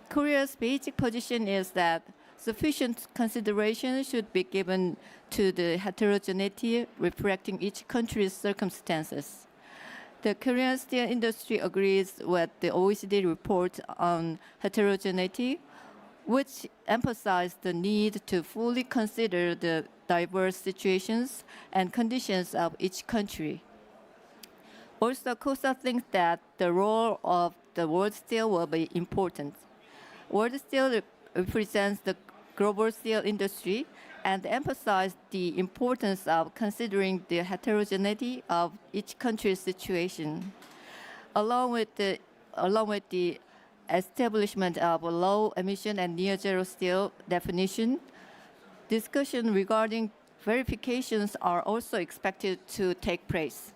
Korea's basic position is that sufficient consideration should be given to the heterogeneity reflecting each country's circumstances. The Korean steel industry agrees with the OECD report on heterogeneity, which emphasized the need to fully consider the diverse situations and conditions of each country. Also, KOSA thinks that the role of the World Steel will be important. World Steel represents the global steel industry and emphasized the importance of considering the heterogeneity of each country's situation. Along with the establishment of a low emission and near zero steel definition, discussion regarding verifications are also expected to take place.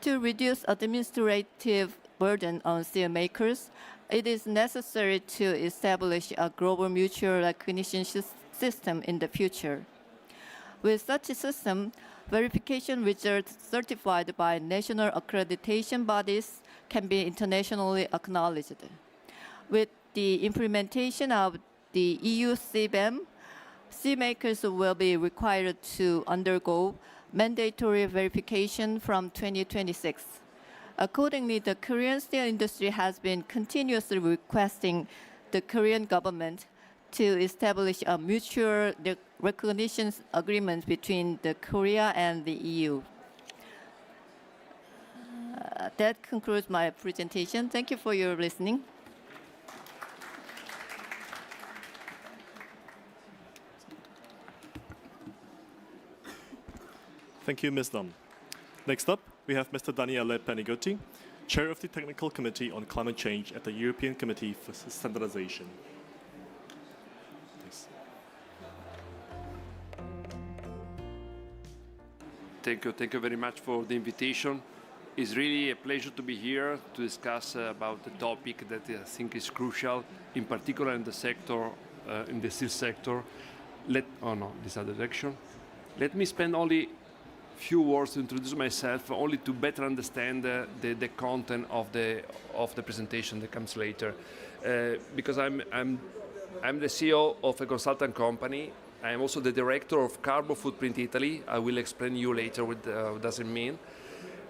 To reduce administrative burden on steel makers, it is necessary to establish a global mutual recognition system in the future. With such a system, verification results certified by national accreditation bodies can be internationally acknowledged. With the implementation of the EU CBAM, steel makers will be required to undergo mandatory verification from 2026. Accordingly, the Korean steel industry has been continuously requesting the Korean government to establish a mutual recognition agreement between the Korea and the EU. That concludes my presentation. Thank you for your listening. Thank you, Ms. Nam. Next up, we have Mr. Daniele Panigotti, Chair of the Technical Committee on Climate Change at the European Committee for Standardization. Please. Thank you very much for the invitation. It's really a pleasure to be here to discuss about the topic that I think is crucial, in particular in the sector, in the steel sector. This other direction. Let me spend only few words to introduce myself, only to better understand the content of the presentation that comes later. Because I'm the CEO of a consultant company. I am also the director of Carbon Footprint Italy. I will explain you later what does it mean.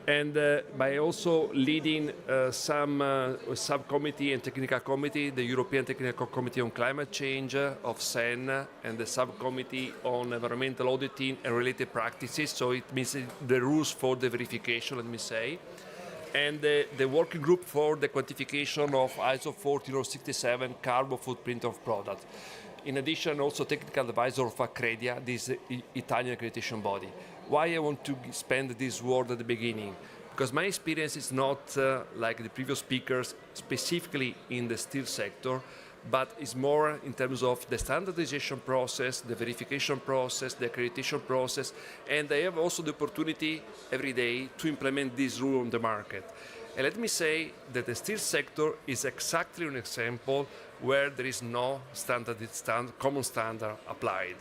And by also leading some subcommittee and technical committee, the European Technical Committee on Climate Change of CEN, and the subcommittee on environmental auditing and related practices, so it means the rules for the verification, let me say, and the working group for the quantification of ISO 14067 carbon footprint of product. In addition, also technical advisor of Accredia, this Italian accreditation body. Why I want to spend this word at the beginning? Because my experience is not like the previous speakers, specifically in the steel sector, but it's more in terms of the standardization process, the verification process, the accreditation process, and I have also the opportunity every day to implement this rule on the market. And let me say that the steel sector is exactly an example where there is no common standard applied.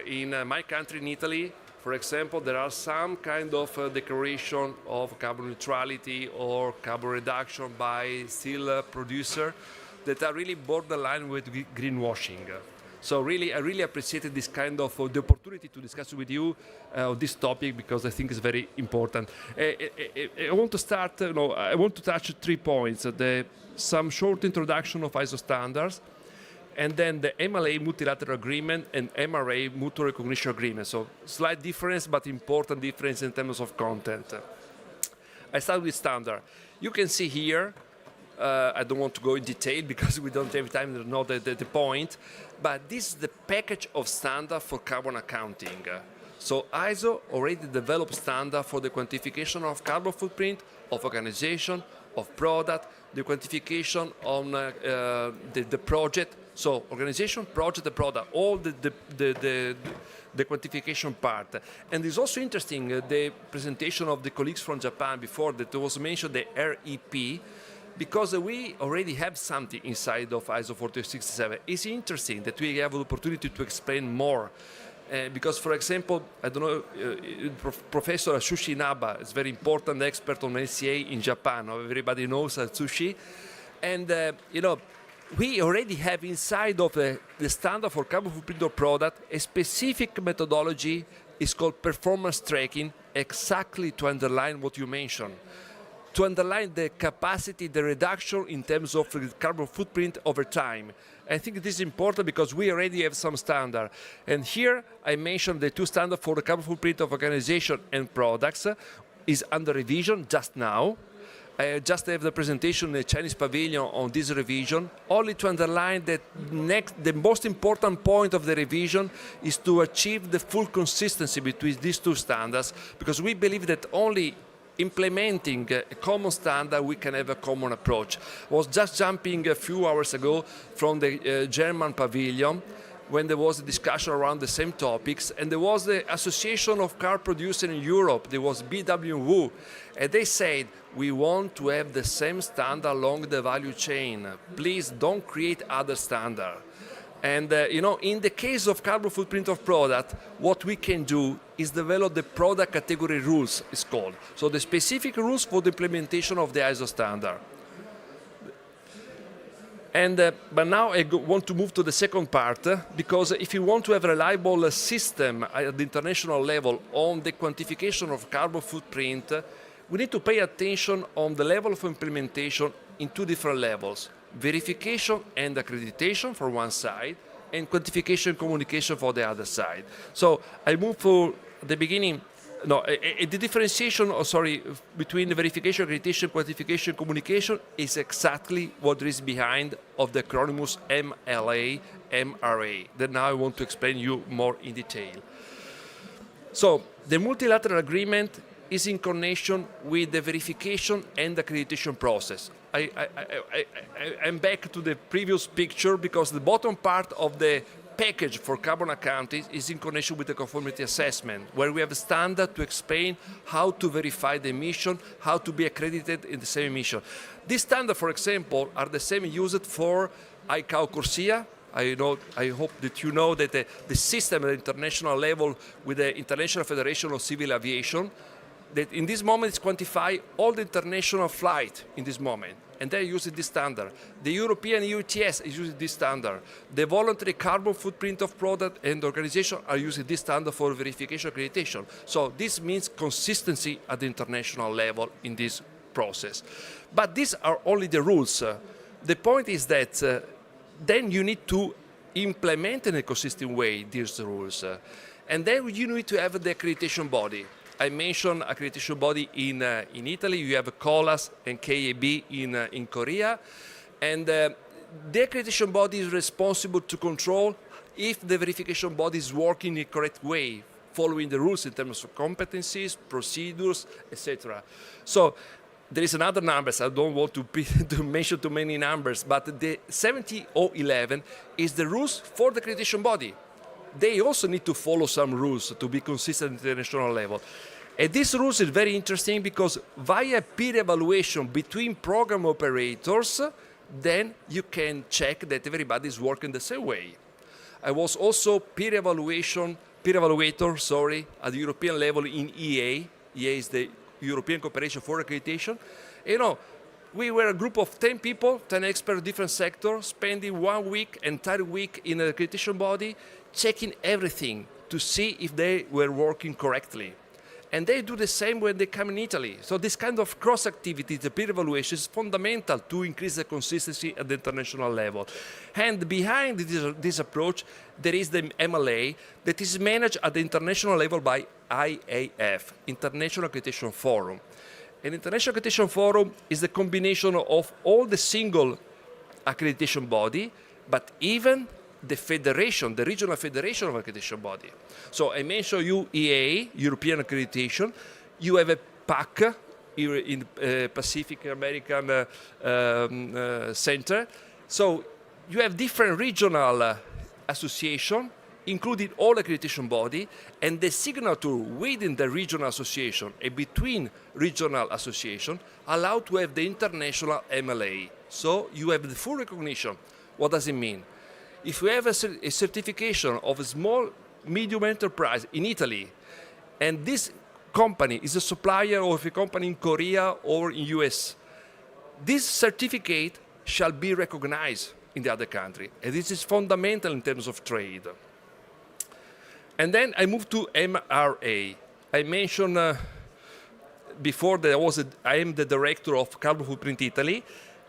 In my country, in Italy, for example, there are some kind of declaration of carbon neutrality or carbon reduction by steel producer that are really borderline with greenwashing. So really, I really appreciated this kind of the opportunity to discuss with you this topic, because I think it's very important. I want to start, I want to touch 3 points. Some short introduction of ISO standards, and then the MLA multilateral agreement and MRA mutual recognition agreement. So slight difference, but important difference in terms of content. I start with standard. You can see here, I don't want to go in detail because we don't have time to know the point, but this is the package of standard for carbon accounting. So ISO already developed standard for the quantification of carbon footprint of organization, of product, the quantification on the project. So organization, project, the product, all the the quantification part. And it's also interesting, the presentation of the colleagues from Japan before that was mentioned, the REP, because we already have something inside of ISO 4667. It's interesting that we have the opportunity to explain more. Because, for example, I don't know, Professor Sushi Naba is a very important expert on LCA in Japan. Everybody knows sushi. And, we already have inside of the standard for carbon footprint of product a specific methodology. It's called performance tracking, exactly to underline what you mentioned. To underline the capacity, the reduction in terms of carbon footprint over time. I think this is important because we already have some standard. And here I mentioned the two standards for the carbon footprint of organization and products is under revision just now. I just have the presentation in the Chinese pavilion on this revision, only to underline that the most important point of the revision is to achieve the full consistency between these two standards, because we believe that only implementing a common standard, we can have a common approach. I was just jumping a few hours ago from the German pavilion when there was a discussion around the same topics, and there was the Association of Car Producers in Europe, there was BMW, and they said, we want to have the same standard along the value chain. Please don't create other standard. And in the case of carbon footprint of product, what we can do is develop the product category rules, it's called. So the specific rules for the implementation of the ISO standard. And but now I want to move to the second part, because if you want to have a reliable system at the international level on the quantification of carbon footprint, we need to pay attention on the level of implementation in two different levels. Verification and accreditation for one side, and quantification and communication for the other side. So I move for the beginning. No, the differentiation, between the verification, accreditation, quantification, communication is exactly what is behind of the acronyms MLA, MRA. That now I want to explain you more in detail. So the multilateral agreement is in connection with the verification and accreditation process. I'm back to the previous picture because the bottom part of the package for carbon accounting is in connection with the conformity assessment, where we have a standard to explain how to verify the emission, how to be accredited in the same emission. This standard, for example, are the same used for ICAO Corsia. I hope that you know that the system at the international level with the International Federation of Civil Aviation, that in this moment is quantify all the international flight in this moment, and they're using this standard. The European ETS is using this standard. The voluntary carbon footprint of product and organization are using this standard for verification accreditation. So this means consistency at the international level in this process. But these are only the rules. The point is that then you need to implement in a consistent way these rules. And then you need to have the accreditation body. I mentioned accreditation body in Italy. You have COLAS and KAB in Korea. And the accreditation body is responsible to control if the verification body is working in the correct way, following the rules in terms of competencies, procedures, etc. So there is another numbers. I don't want to mention too many numbers, but the 70011 is the rules for the accreditation body. They also need to follow some rules to be consistent at the international level. And this rules is very interesting because via peer evaluation between program operators, then you can check that everybody is working the same way. I was also peer evaluator, at the European level in EA. EA is the European Cooperation for Accreditation. We were a group of 10 people, 10 experts, different sectors, spending 1 week, entire week in an accreditation body, checking everything to see if they were working correctly. And they do the same when they come in Italy. So this kind of cross-activity, the peer evaluation, is fundamental to increase the consistency at the international level. And behind this approach, there is the MLA that is managed at the international level by IAF, International Accreditation Forum. An International Accreditation Forum is the combination of all the single accreditation body, but even the federation, the regional federation of accreditation body. So I mentioned EA, European Accreditation. You have a PAC in Pacific American Center. So you have different regional associations including all accreditation body, and the signature within the regional association and between regional association allow to have the international MLA. So you have the full recognition. What does it mean? If you have a certification of a small, medium enterprise in Italy, and this company is a supplier of a company in Korea or in US, this certificate shall be recognized in the other country. And this is fundamental in terms of trade. And then I move to MRA. I mentioned before that I am the director of Carbon Footprint Italy,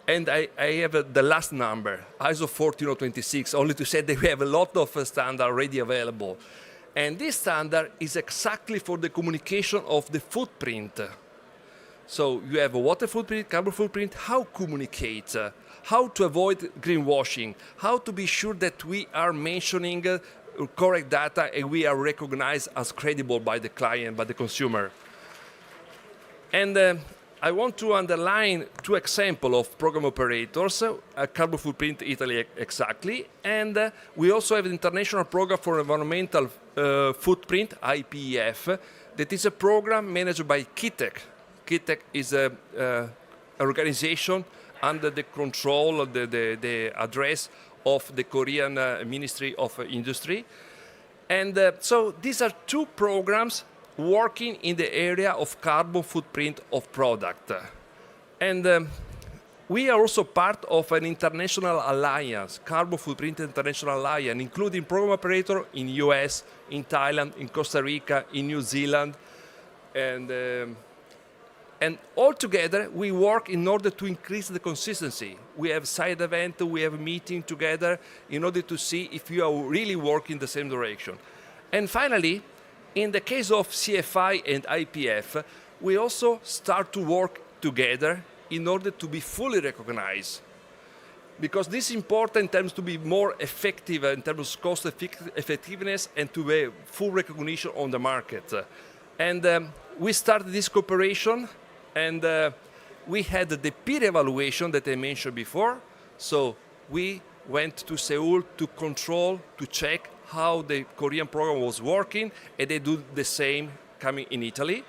and I have the last number, ISO 14026, only to say that we have a lot of standards already available. And this standard is exactly for the communication of the footprint. So you have a water footprint, carbon footprint, how communicate, how to avoid greenwashing, how to be sure that we are mentioning correct data and we are recognized as credible by the client, by the consumer. And I want to underline two examples of program operators, Carbon Footprint Italy exactly, and we also have an international program for environmental footprint, IPEF, that is a program managed by KITEC. KITEC is an organization under the control of the address of the Korean Ministry of Industry. And so these are two programs working in the area of carbon footprint of product. And we are also part of an international alliance, Carbon Footprint International Alliance, including program operator in US, in Thailand, in Costa Rica, in New Zealand. And all together, we work in order to increase the consistency. We have side events, we have a meeting together in order to see if we are really working in the same direction. And finally, in the case of CFI and IPF, we also start to work together in order to be fully recognized. Because this is important in terms to be more effective in terms of cost effectiveness and to have full recognition on the market. And we started this cooperation, and we had the peer evaluation that I mentioned before. So we went to Seoul to control, to check how the Korean program was working, and they do the same coming in Italy.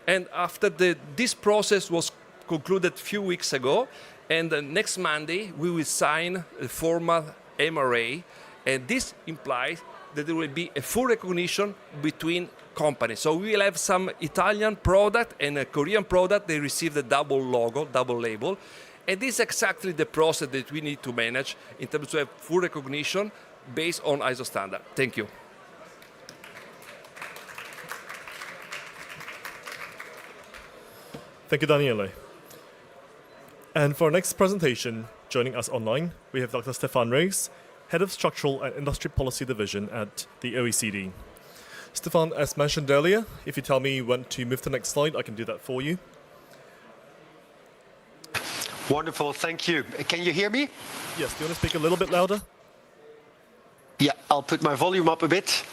And after this process was concluded a few weeks ago, and next Monday we will sign a formal MRA, and this implies that there will be a full recognition between companies. So we will have some Italian product and a Korean product. They receive the double logo, double label. And this is exactly the process that we need to manage in terms of full recognition based on ISO standard. Thank you. Thank you, Daniele. And for our next presentation, joining us online, we have Dr. Stefan Reis, Head of Structural and Industry Policy Division at the OECD. Stefan, as mentioned earlier, if you tell me when to move to the next slide, I can do that for you. Wonderful, thank you. Can you hear me? Yes, do you want to speak a little bit louder? Yeah, I'll put my volume up a bit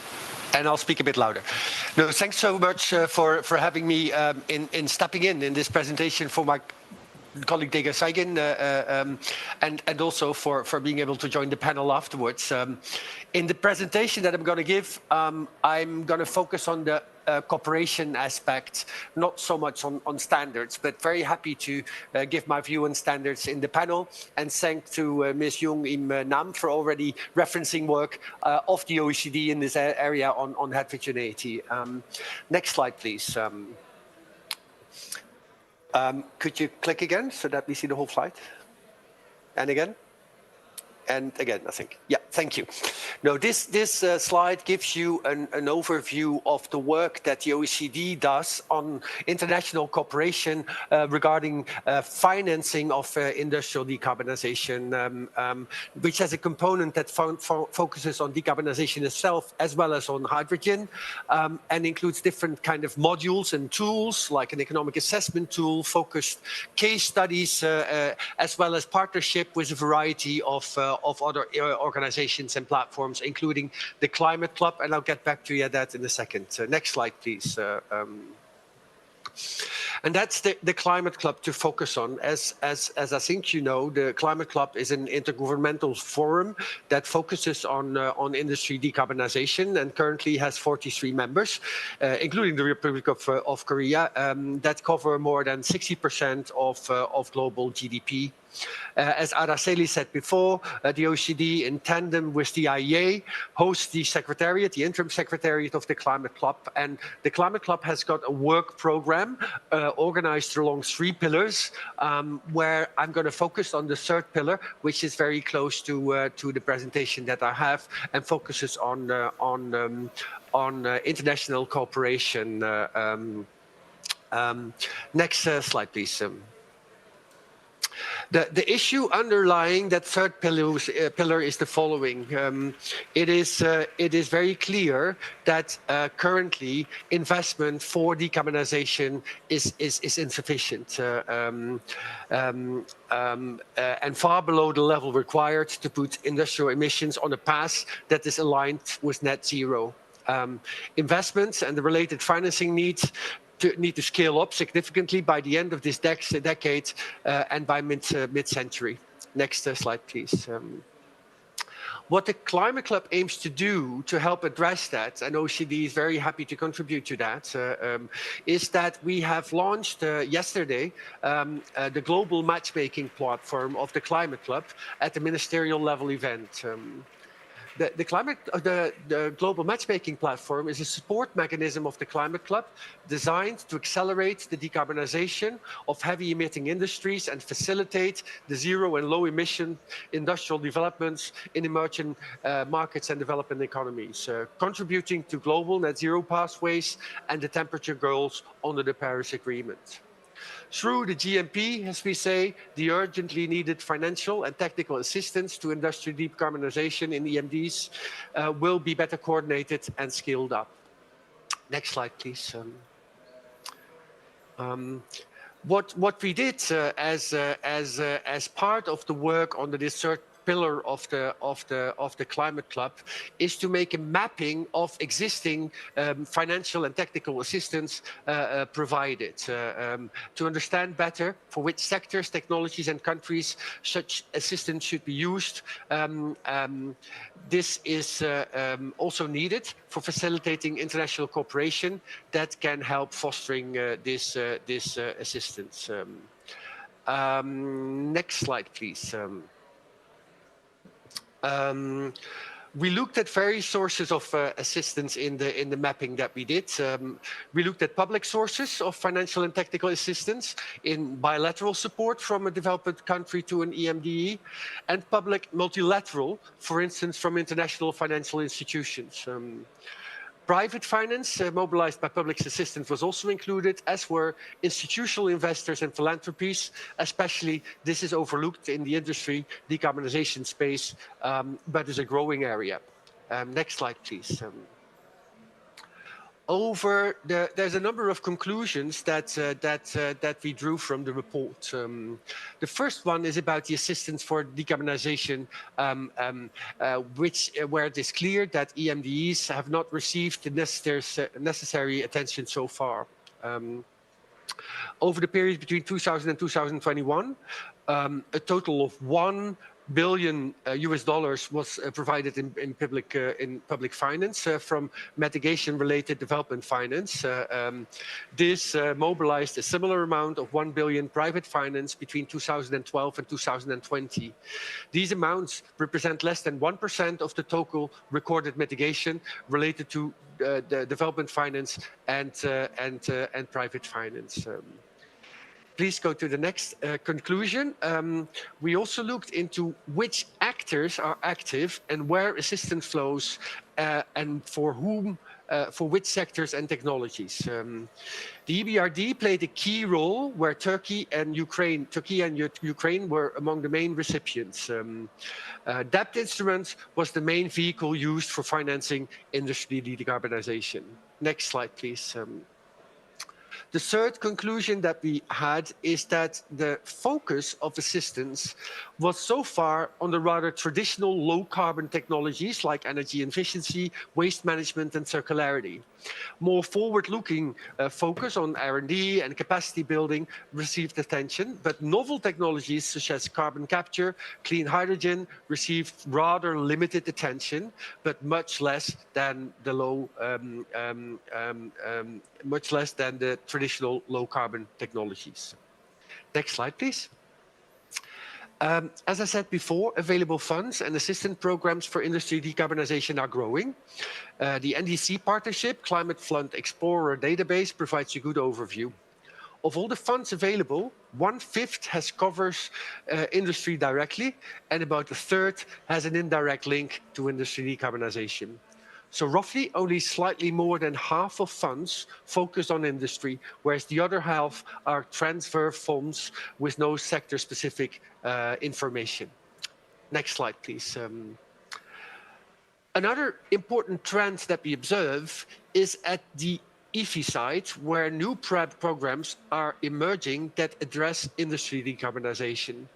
and I'll speak a bit louder. No, thanks so much for having me in stepping in this presentation for my colleague Dega Saigin, and also for being able to join the panel afterwards. In the presentation that I'm going to give, I'm going to focus on the cooperation aspect, not so much on standards, but very happy to give my view on standards in the panel, and thanks to Ms. Jung Im Nam for already referencing work of the OECD in this area on heterogeneity. Next slide, please. Could you click again so that we see the whole slide? And again? And again, I think. Yeah, thank you. Now, this slide gives you an overview of the work that the OECD does on international cooperation regarding financing of industrial decarbonization, which has a component that focuses on decarbonization itself as well as on hydrogen, and includes different kind of modules and tools like an economic assessment tool, focused case studies, as well as partnership with a variety of other organizations and platforms, including the Climate Club, and I'll get back to you that in a second. Next slide, please. And that's the Climate Club to focus on. As I think you know, the Climate Club is an intergovernmental forum that focuses on industry decarbonization and currently has 43 members, including the Republic of Korea, that cover more than 60% of global GDP. As Araceli said before, the OECD, in tandem with the IEA, hosts the secretariat, the interim secretariat of the Climate Club. And the Climate Club has got a work program organized along 3 pillars, where I'm going to focus on the 3rd pillar, which is very close to the presentation that I have, and focuses on international cooperation. Next slide, please. The issue underlying that 3rd pillar is the following. It is very clear that currently investment for decarbonization is insufficient and far below the level required to put industrial emissions on a path that is aligned with net zero. Investments and the related financing needs need to scale up significantly by the end of this decade and by mid-century. Next slide, please. What the Climate Club aims to do to help address that, and OECD is very happy to contribute to that, is that we have launched yesterday the global matchmaking platform of the Climate Club at the ministerial level event. The global matchmaking platform is a support mechanism of the Climate Club designed to accelerate the decarbonization of heavy emitting industries and facilitate the zero and low emission industrial developments in emerging markets and developing economies, contributing to global net zero pathways and the temperature goals under the Paris Agreement. Through the GMP, as we say, the urgently needed financial and technical assistance to industry decarbonization in EMDs will be better coordinated and scaled up. Next slide, please. What we did as part of the work under this 3rd pillar of the Climate Club is to make a mapping of existing financial and technical assistance provided to understand better for which sectors, technologies and countries such assistance should be used. This is also needed for facilitating international cooperation that can help fostering this assistance. Next slide, please. We looked at various sources of assistance in the mapping that we did. We looked at public sources of financial and technical assistance in bilateral support from a developed country to an EMDE, and public multilateral, for instance, from international financial institutions. Private finance mobilized by public assistance was also included, as were institutional investors and philanthropies. Especially, this is overlooked in the industry decarbonization space, but is a growing area. Next slide, please. There's a number of conclusions that we drew from the report. The first one is about the assistance for decarbonization, where it is clear that EMDEs have not received the necessary attention so far. Over the period between 2000 and 2021, a total of $1 billion US was provided in public finance from mitigation-related development finance. This mobilized a similar amount of 1 billion private finance between 2012 and 2020. These amounts represent less than 1% of the total recorded mitigation related to the development finance and private finance. Please go to the next conclusion. We also looked into which actors are active and where assistance flows and for whom, for which sectors and technologies. The EBRD played a key role where Turkey and Ukraine were among the main recipients. Debt instruments was the main vehicle used for financing industry decarbonization. Next slide, please. The third conclusion that we had is that the focus of assistance was so far on the rather traditional low carbon technologies like energy efficiency, waste management and circularity. More forward-looking focus on R&D and capacity building received attention, but novel technologies such as carbon capture, clean hydrogen received rather limited attention, but much less than the much less than the traditional low-carbon technologies. Next slide, please. As I said before, available funds and assistance programs for industry decarbonization are growing. The NDC partnership, Climate Fund Explorer database, provides a good overview. Of all the funds available, 1/5 covers industry directly, and about 1/3 has an indirect link to industry decarbonization. So roughly only slightly more than half of funds focus on industry, whereas the other half are transfer funds with no sector-specific information. Next slide, please. Another important trend that we observe is at the IFI side, where new programs are emerging that address industry decarbonization.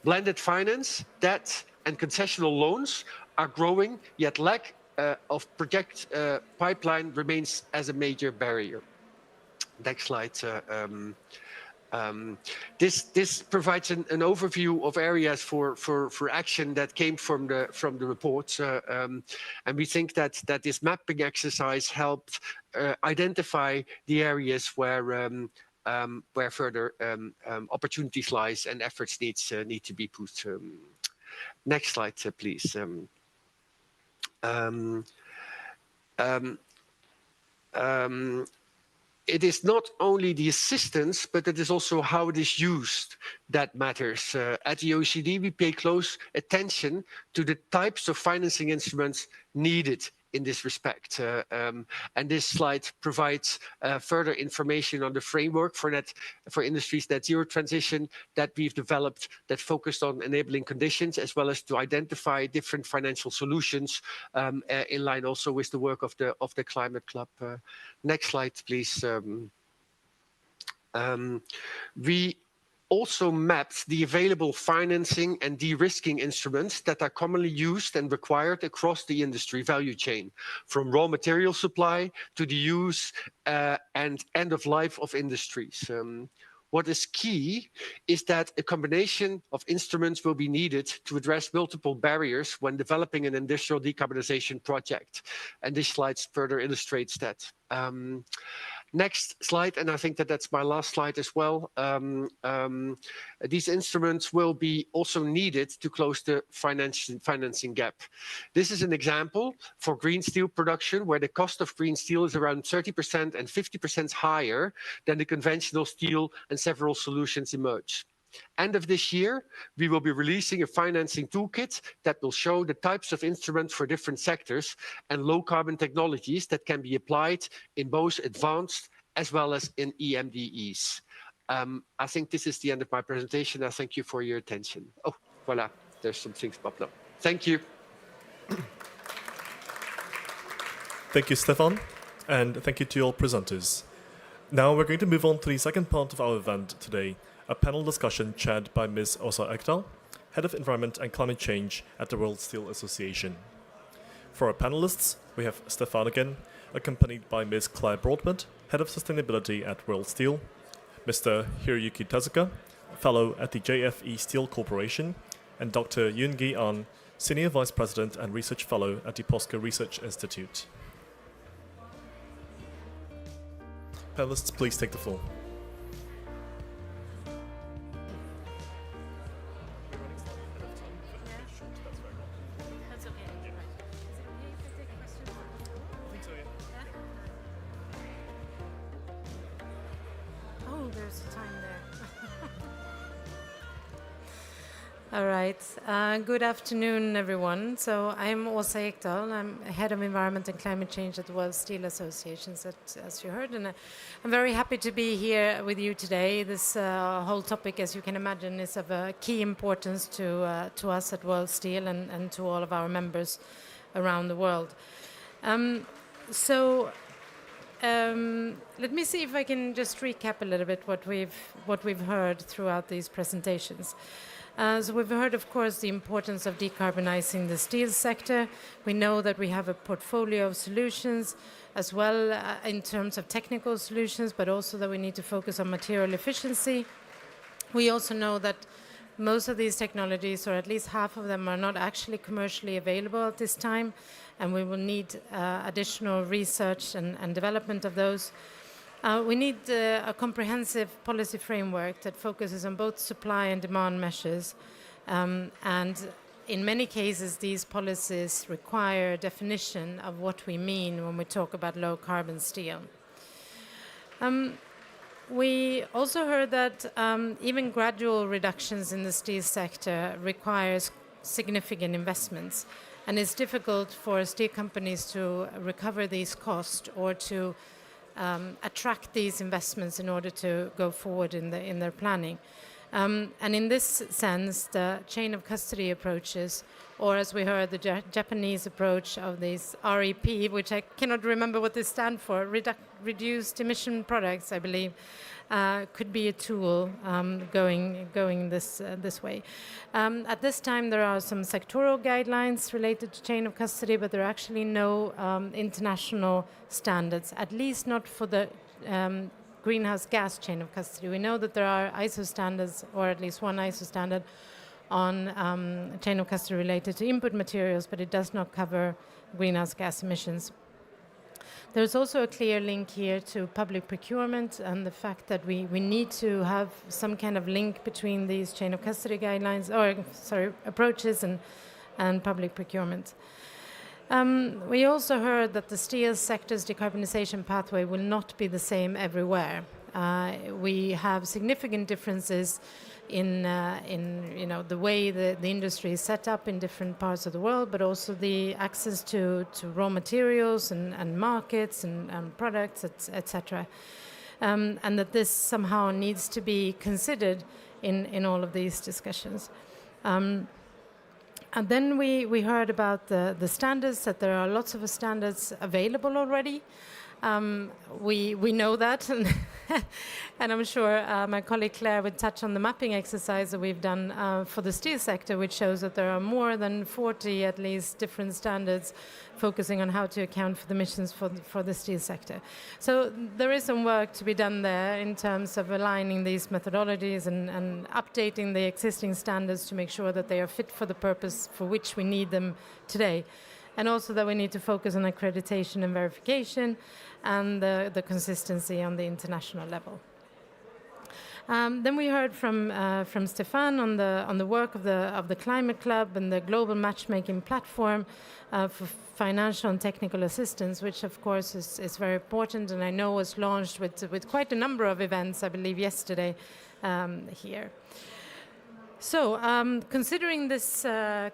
Blended finance, debt, and concessional loans are growing, yet lack of project pipeline remains as a major barrier. Next slide. This provides an overview of areas for action that came from the reports, and we think that this mapping exercise helped identify the areas where further opportunities lies and efforts need to be put. Next slide, please. It is not only the assistance, but it is also how it is used that matters. At the OECD, we pay close attention to the types of financing instruments needed in this respect. And this slide provides further information on the framework for industry's net zero transition that we've developed that focused on enabling conditions, as well as to identify different financial solutions in line also with the work of the Climate Club. Next slide, please. We also mapped the available financing and de-risking instruments that are commonly used and required across the industry value chain, from raw material supply to the use and end of life of industries. What is key is that a combination of instruments will be needed to address multiple barriers when developing an industrial decarbonization project. And this slide further illustrates that. Next slide, and I think that's my last slide as well. These instruments will be also needed to close the financing gap. This is an example for green steel production, where the cost of green steel is around 30% and 50% higher than the conventional steel, and several solutions emerge. End of this year, we will be releasing a financing toolkit that will show the types of instruments for different sectors and low carbon technologies that can be applied in both advanced as well as in EMDEs. I think this is the end of my presentation. I thank you for your attention. Oh, voilà, there's some things popped up. Thank you. Thank you, Stefan, and thank you to all presenters. Now we're going to move on to the second part of our event today, a panel discussion chaired by Ms. Åsa Ekdahl, Head of Environment and Climate Change at the World Steel Association. For our panelists, we have Stefan again, accompanied by Ms. Claire Broadbent, Head of Sustainability at World Steel, Mr. Hiroyuki Tezuka, Fellow at the JFE Steel Corporation, and Dr. Yoon-gi Ahn, Senior Vice President and Research Fellow at the POSCO Research Institute. Panelists, please take the floor. There's time there. All right. Good afternoon, everyone. So I'm Åsa Ekdahl. I'm Head of Environment and Climate Change at the World Steel Association, as you heard. And I'm very happy to be here with you today. This whole topic, as you can imagine, is of key importance to us at World Steel and to all of our members around the world. So let me see if I can just recap a little bit what we've heard throughout these presentations. So we've heard, of course, the importance of decarbonizing the steel sector. We know that we have a portfolio of solutions as well in terms of technical solutions, but also that we need to focus on material efficiency. We also know that most of these technologies, or at least half of them, are not actually commercially available at this time, and we will need additional research and development of those. We need a comprehensive policy framework that focuses on both supply and demand measures. And in many cases, these policies require a definition of what we mean when we talk about low carbon steel. We also heard that even gradual reductions in the steel sector requires significant investments. And it's difficult for steel companies to recover these costs or to attract these investments in order to go forward in their planning. And in this sense, the chain of custody approaches, or as we heard, the Japanese approach of these REP, which I cannot remember what they stand for, reduced emission products, I believe, could be a tool going this way. At this time, there are some sectoral guidelines related to chain of custody, but there are actually no international standards, at least not for the greenhouse gas chain of custody. We know that there are ISO standards, or at least one ISO standard, on chain of custody related to input materials, but it does not cover greenhouse gas emissions. There's also a clear link here to public procurement and the fact that we need to have some kind of link between these chain of custody guidelines, approaches and public procurement. We also heard that the steel sector's decarbonization pathway will not be the same everywhere. We have significant differences in the way the industry is set up in different parts of the world, but also the access to raw materials and markets and products, etc. And that this somehow needs to be considered in all of these discussions. And then we heard about the standards, that there are lots of standards available already. We know that, and I'm sure my colleague Claire would touch on the mapping exercise that we've done for the steel sector, which shows that there are more than 40 at least different standards focusing on how to account for the emissions for the steel sector. So there is some work to be done there in terms of aligning these methodologies and updating the existing standards to make sure that they are fit for the purpose for which we need them today. And also that we need to focus on accreditation and verification and the consistency on the international level. Then we heard from Stefan on the work of the Climate Club and the global matchmaking platform for financial and technical assistance, which of course is very important, and I know was launched with quite a number of events, I believe yesterday here. So, considering this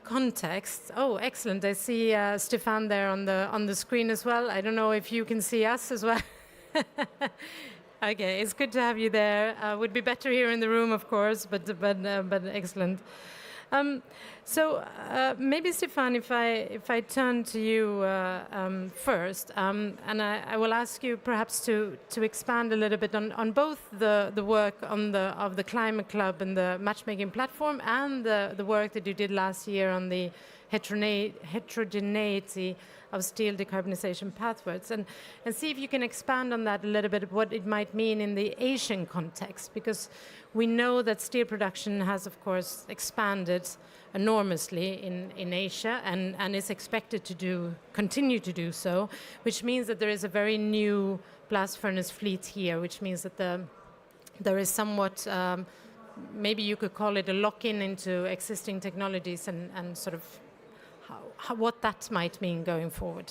context, oh, excellent! I see Stefan there on the screen as well. I don't know if you can see us as well. Okay, it's good to have you there. Would be better here in the room, of course, but excellent. So maybe Stefan, if I turn to you first, and I will ask you perhaps to expand a little bit on both the work of the Climate Club and the matchmaking platform, and the work that you did last year on the heterogeneity of steel decarbonization pathways, and see if you can expand on that a little bit, what it might mean in the Asian context, because we know that steel production has, of course, expanded enormously in Asia and is expected to continue to do so, which means that there is a very new blast furnace fleet here, which means that there is somewhat, maybe you could call it a lock-in into existing technologies and sort of what that might mean going forward.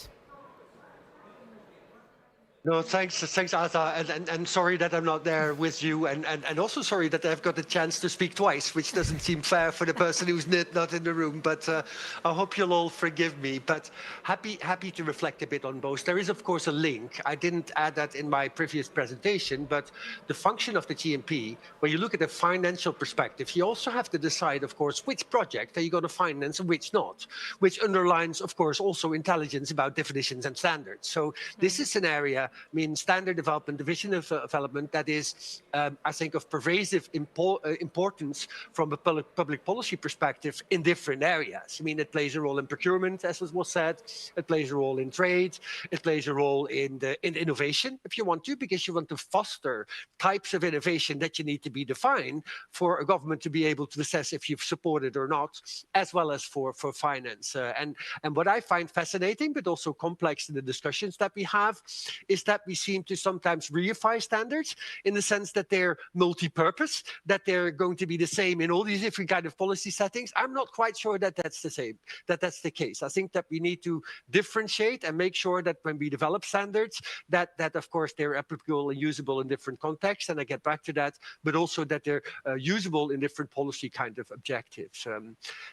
No, thanks, Asa, and sorry that I'm not there with you, and also sorry that I've got the chance to speak twice, which doesn't seem fair for the person who's not in the room, but I hope you'll all forgive me, but happy to reflect a bit on both. There is, of course, a link. I didn't add that in my previous presentation, but the function of the GMP, when you look at the financial perspective, you also have to decide, of course, which project are you going to finance and which not, which underlines, of course, also intelligence about definitions and standards. So this is an area standard development, division of development that is, I think, of pervasive importance from a public policy perspective in different areas. I mean, it plays a role in procurement, as was said. It plays a role in trade. It plays a role in innovation, if you want to, because you want to foster types of innovation that you need to be defined for a government to be able to assess if you've supported or not, as well as for finance. And what I find fascinating, but also complex in the discussions that we have, is that we seem to sometimes reify standards in the sense that they're multi-purpose, that they're going to be the same in all these different kind of policy settings. I'm not quite sure that that's the same, that that's the case. I think that we need to differentiate and make sure that when we develop standards, that of course they're applicable and usable in different contexts, and I get back to that, but also that they're usable in different policy kind of objectives.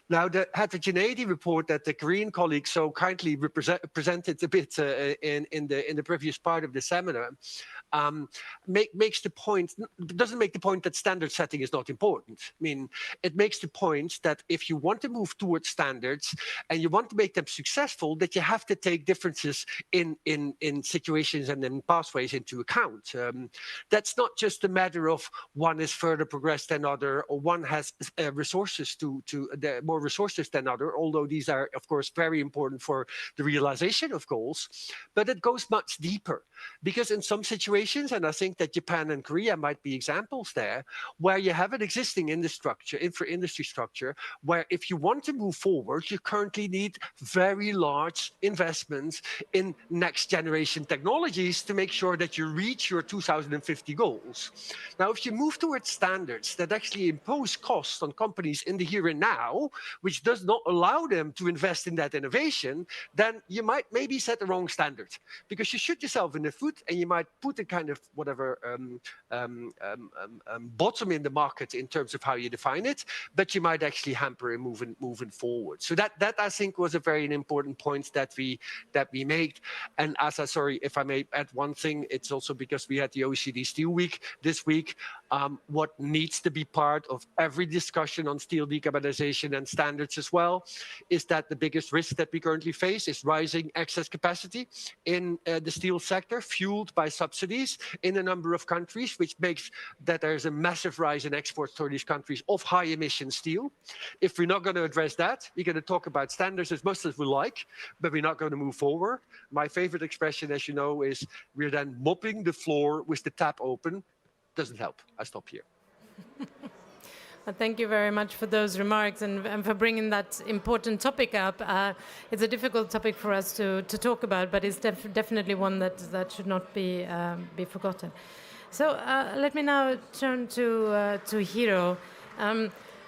Now, the heterogeneity report that the Korean colleague so kindly presented a bit in the previous part of the seminar makes the point, doesn't make the point that standard setting is not important. I mean, it makes the point that if you want to move towards standards and you want to make them successful, that you have to take differences in situations and in pathways into account. That's not just a matter of one is further progressed than other, or one has resources more resources than other, although these are, of course, very important for the realization of goals. But it goes much deeper, because in some situations, and I think that Japan and Korea might be examples there, where you have an existing industry structure, where if you want to move forward, you currently need very large investments in next generation technologies to make sure that you reach your 2050 goals. Now, if you move towards standards that actually impose costs on companies in the here and now, which does not allow them to invest in that innovation, then you might maybe set the wrong standard, because you shoot yourself in the foot and you might put a kind of whatever bottom in the market in terms of how you define it, but you might actually hamper it moving forward. So that I think was a very important point that we made. And sorry if I may add one thing, it's also because we had the OECD Steel Week this week. What needs to be part of every discussion on steel decarbonization and standards as well is that the biggest risk that we currently face is rising excess capacity in the steel sector, fueled by subsidies in a number of countries, which makes that there's a massive rise in exports to these countries of high emission steel. If we're not going to address that, we're going to talk about standards as much as we like, but we're not going to move forward. My favorite expression, as you know, is we're then mopping the floor with the tap open. Doesn't help. I stop here. Thank you very much for those remarks and for bringing that important topic up. It's a difficult topic for us to talk about, but it's definitely one that should not be forgotten. So let me now turn to Hiro.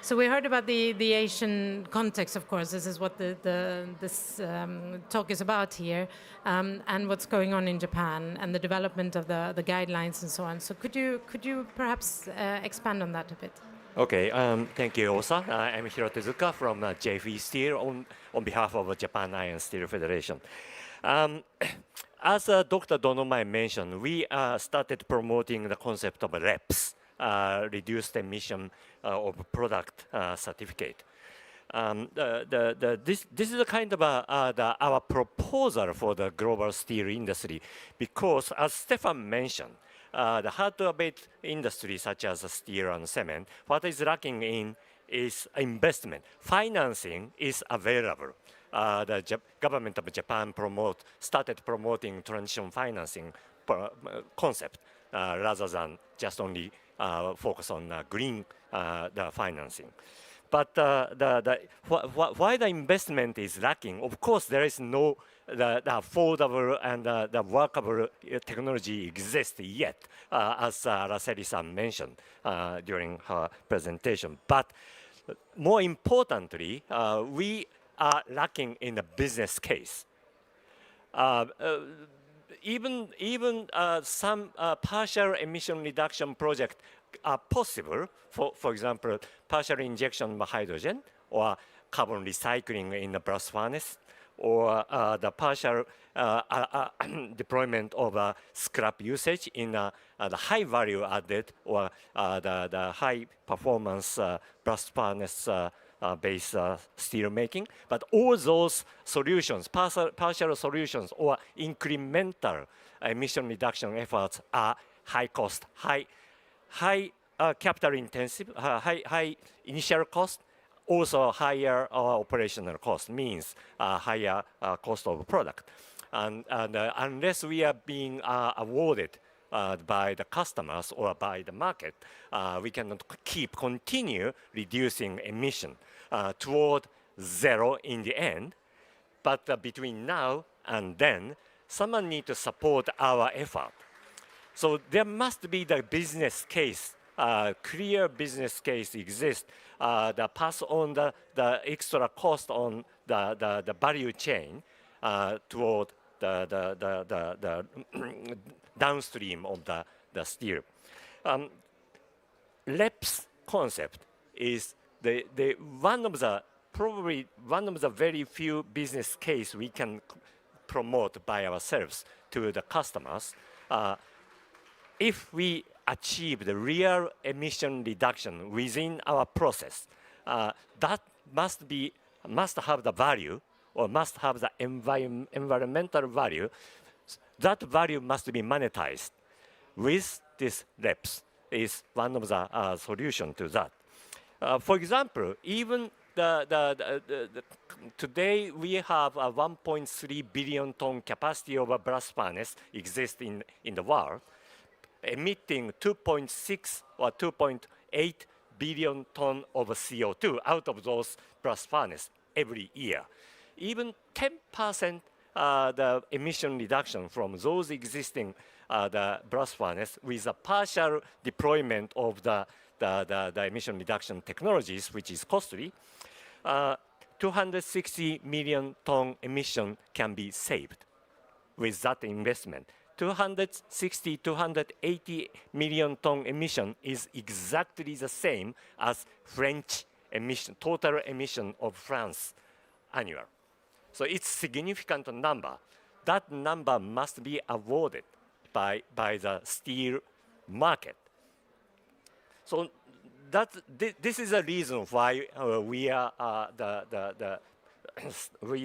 So we heard about the Asian context, of course. This is what this talk is about here, and what's going on in Japan and the development of the guidelines and so on. So could you perhaps expand on that a bit? Okay, thank you, Osa. I'm Hiro Tezuka from JFE Steel on behalf of Japan Iron Steel Federation. As Dr. Donomai mentioned, we started promoting the concept of REPS, reduced emission of product certificate. This is a kind of our proposal for the global steel industry, because as Stefan mentioned, the hard-to-abate industry such as steel and cement, what is lacking in is investment. Financing is available. The government of Japan started promoting transition financing concept rather than just only focus on green the financing. But why the investment is lacking? Of course, there is no the affordable and the workable technology exists yet, as Araceli-san mentioned during her presentation. But more importantly, we are lacking in the business case. Even some partial emission reduction projects are possible. For example, partial injection of hydrogen or carbon recycling in the blast furnace, or the partial deployment of scrap usage in the high value added or the high performance blast furnace based steel making, but all those solutions, partial solutions or incremental emission reduction efforts are high cost, high capital intensive, high initial cost, also higher operational cost, means higher cost of product. And unless we are being awarded by the customers or by the market, we cannot continue reducing emission toward zero in the end. But between now and then, someone needs to support our effort. So there must be the business case, clear business case exists, the pass on the extra cost on the value chain toward the downstream of the steel. LEPS concept is probably one of the very few business case we can promote by ourselves to the customers. If we achieve the real emission reduction within our process, that must have the value or must have the environmental value. That value must be monetized. With this LEPS is one of the solution to that. For example, even today we have a 1.3 billion ton capacity of a blast furnace exist in the world, emitting 2.6 or 2.8 billion ton of CO2 out of those blast furnace every year. Even 10% the emission reduction from those existing the blast furnace with a partial deployment of the emission reduction technologies, which is costly, 260 million ton emission can be saved with that investment. 260, 280 million ton emission is exactly the same as French emission, total emission of France annual. So it's significant number. That number must be awarded by the steel market. So this is a reason why we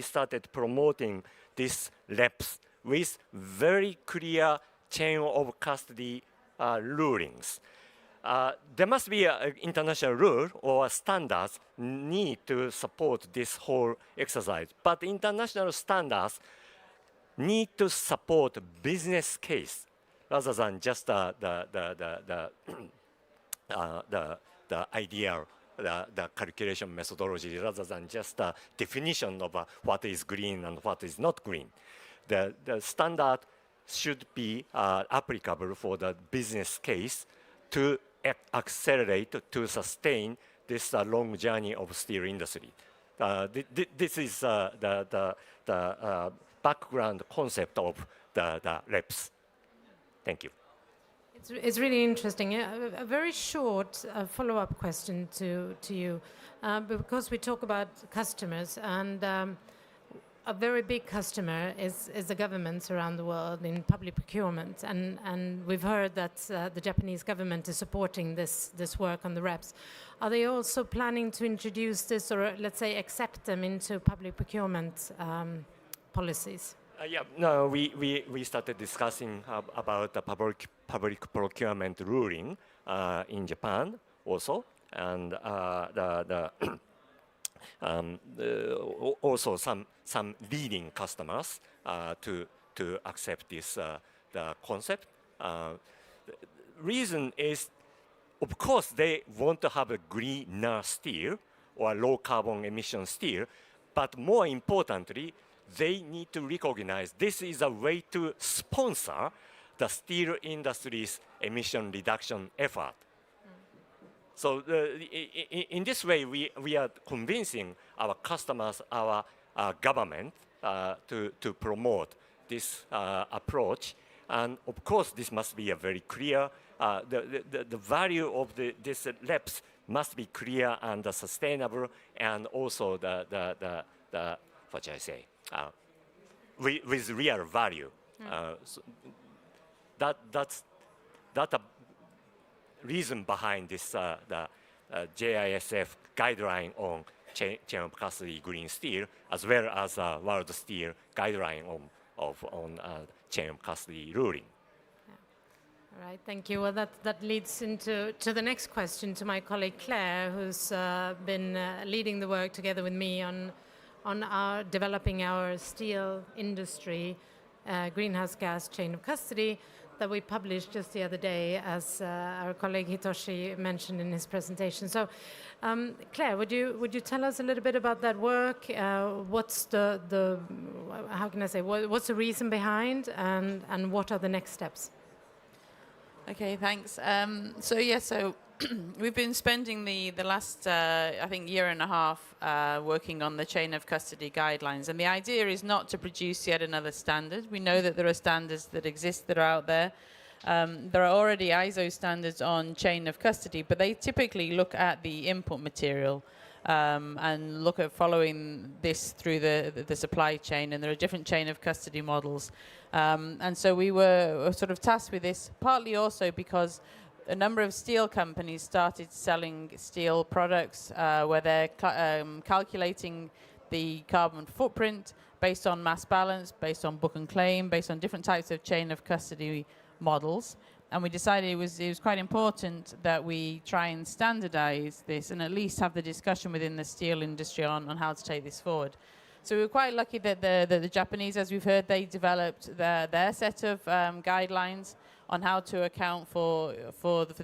started promoting this LEPS with very clear chain of custody rulings. There must be an international rule or standards need to support this whole exercise. But international standards need to support business case rather than just the ideal, the calculation methodology, rather than just the definition of what is green and what is not green. The standard should be applicable for the business case to accelerate, to sustain this long journey of steel industry. This is the background concept of the LEPS. Thank you. It's really interesting. A very short follow-up question to you, because we talk about customers, and a very big customer is the governments around the world in public procurement, and we've heard that the Japanese government is supporting this work on the REPs. Are they also planning to introduce this, or let's say accept them into public procurement policies? Yeah, no, we started discussing about the public procurement ruling in Japan also, and also some leading customers to accept this the concept. Reason is, of course, they want to have a greener steel or low carbon emission steel, but more importantly, they need to recognize this is a way to sponsor the steel industry's emission reduction effort. So in this way, we are convincing our customers, our government to promote this approach. And of course, this must be a very clear, the value of this LEPS must be clear and sustainable, and also what should I say, with real value. So that's a reason behind this the JISF guideline on chain of custody green steel, as well as World Steel guideline on chain of custody ruling. All right, thank you. Well, that leads into the next question to my colleague Claire, who's been leading the work together with me on our developing our steel industry greenhouse gas chain of custody that we published just the other day, as our colleague Hitoshi mentioned in his presentation. So, Claire, would you tell us a little bit about that work? What's the how can I say? What's the reason behind, and what are the next steps? Okay, thanks. So we've been spending the last, I think, year and a half working on the chain of custody guidelines. And the idea is not to produce yet another standard. We know that there are standards that exist that are out there. There are already ISO standards on chain of custody, but they typically look at the input material and look at following this through the supply chain. And there are different chain of custody models. And so we were sort of tasked with this, partly also because a number of steel companies started selling steel products where they're calculating the carbon footprint based on mass balance, based on book and claim, based on different types of chain of custody models. And we decided it was quite important that we try and standardize this and at least have the discussion within the steel industry on how to take this forward. So we were quite lucky that the Japanese, as we've heard, they developed their set of guidelines on how to account for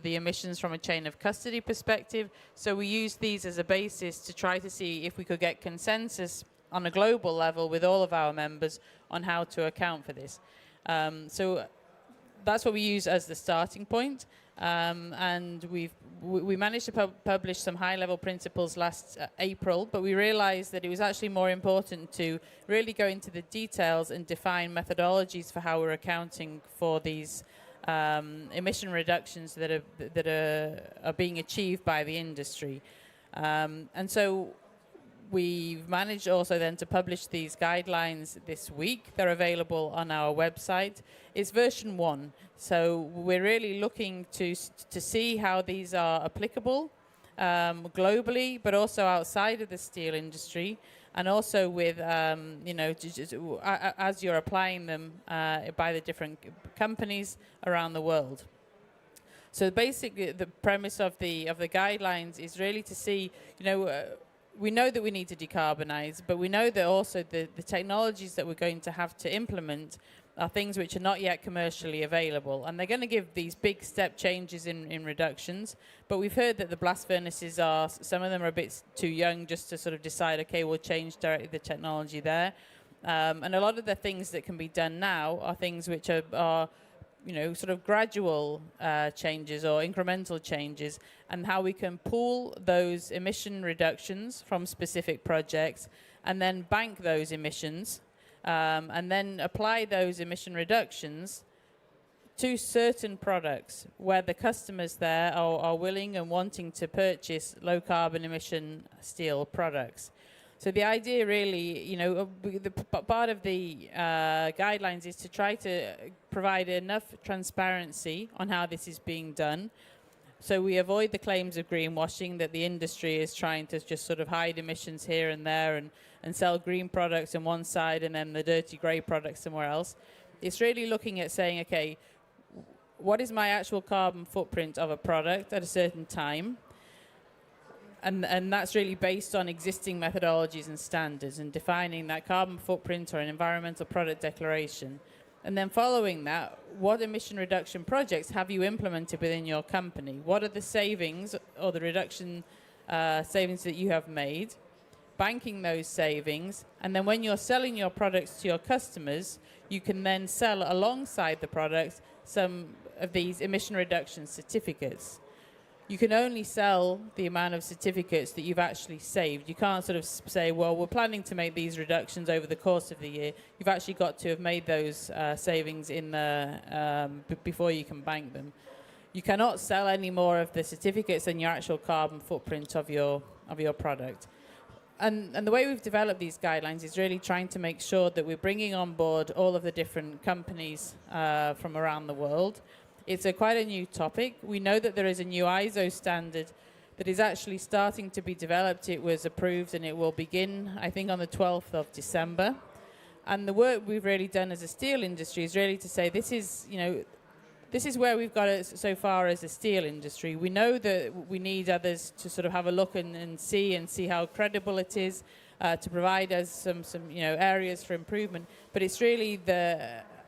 the emissions from a chain of custody perspective. So we used these as a basis to try to see if we could get consensus on a global level with all of our members on how to account for this. So that's what we use as the starting point. And we managed to publish some high-level principles last April, but we realized that it was actually more important to really go into the details and define methodologies for how we're accounting for these emission reductions that are being achieved by the industry. And so we've managed also then to publish these guidelines this week. They're available on our website. It's version 1. So we're really looking to see how these are applicable globally, but also outside of the steel industry, and also with, as you're applying them by the different companies around the world. So basically, the premise of the guidelines is really to see, we know that we need to decarbonize, but we know that also the technologies that we're going to have to implement are things which are not yet commercially available. And they're going to give these big step changes in reductions. But we've heard that the blast furnaces some of them are a bit too young just to sort of decide, okay, we'll change directly the technology there. And a lot of the things that can be done now are things which are sort of gradual changes or incremental changes, and how we can pool those emission reductions from specific projects and then bank those emissions and then apply those emission reductions to certain products where the customers there are willing and wanting to purchase low carbon emission steel products. So the idea really, part of the guidelines is to try to provide enough transparency on how this is being done. So we avoid the claims of greenwashing that the industry is trying to just sort of hide emissions here and there and sell green products on one side and then the dirty grey products somewhere else. It's really looking at saying, okay, what is my actual carbon footprint of a product at a certain time? And that's really based on existing methodologies and standards and defining that carbon footprint or an environmental product declaration. And then following that, what emission reduction projects have you implemented within your company? What are the savings or the reduction savings that you have made? Banking those savings. And then when you're selling your products to your customers, you can then sell alongside the products some of these emission reduction certificates. You can only sell the amount of certificates that you've actually saved. You can't sort of say, well, we're planning to make these reductions over the course of the year. You've actually got to have made those savings before you can bank them. You cannot sell any more of the certificates than your actual carbon footprint of your product. And the way we've developed these guidelines is really trying to make sure that we're bringing on board all of the different companies from around the world. It's quite a new topic. We know that there is a new ISO standard that is actually starting to be developed. It was approved and it will begin, I think, on the 12th of December. And the work we've really done as a steel industry is really to say this is, this is where we've got it so far as a steel industry. We know that we need others to sort of have a look and see how credible it is, to provide us some areas for improvement. But it's really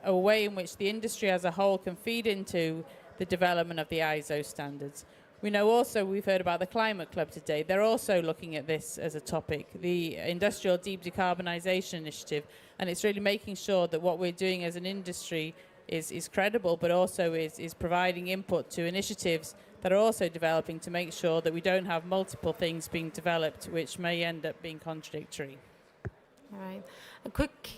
a way in which the industry as a whole can feed into the development of the ISO standards. We know also, we've heard about the Climate Club today, they're also looking at this as a topic, the Industrial Deep Decarbonization Initiative, and it's really making sure that what we're doing as an industry is credible, but also is providing input to initiatives that are also developing to make sure that we don't have multiple things being developed which may end up being contradictory. All right. A quick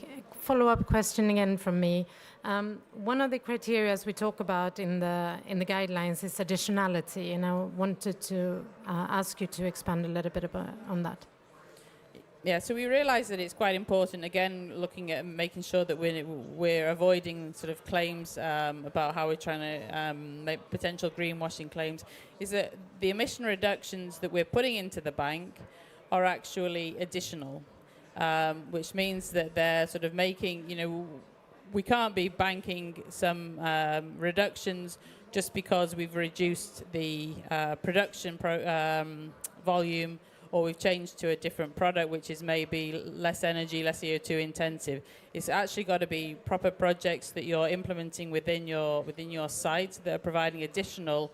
follow-up question again from me. One of the criteria we talk about in the guidelines is additionality, and I wanted to ask you to expand a little bit on that. Yeah, so we realise that it's quite important, again, looking at making sure that we're avoiding sort of claims about how we're trying to make potential greenwashing claims, is that the emission reductions that we're putting into the bank are actually additional, which means that they're sort of making, we can't be banking some reductions just because we've reduced the production volume, or we've changed to a different product which is maybe less energy, less CO2 intensive. It's actually got to be proper projects that you're implementing within your site that are providing additional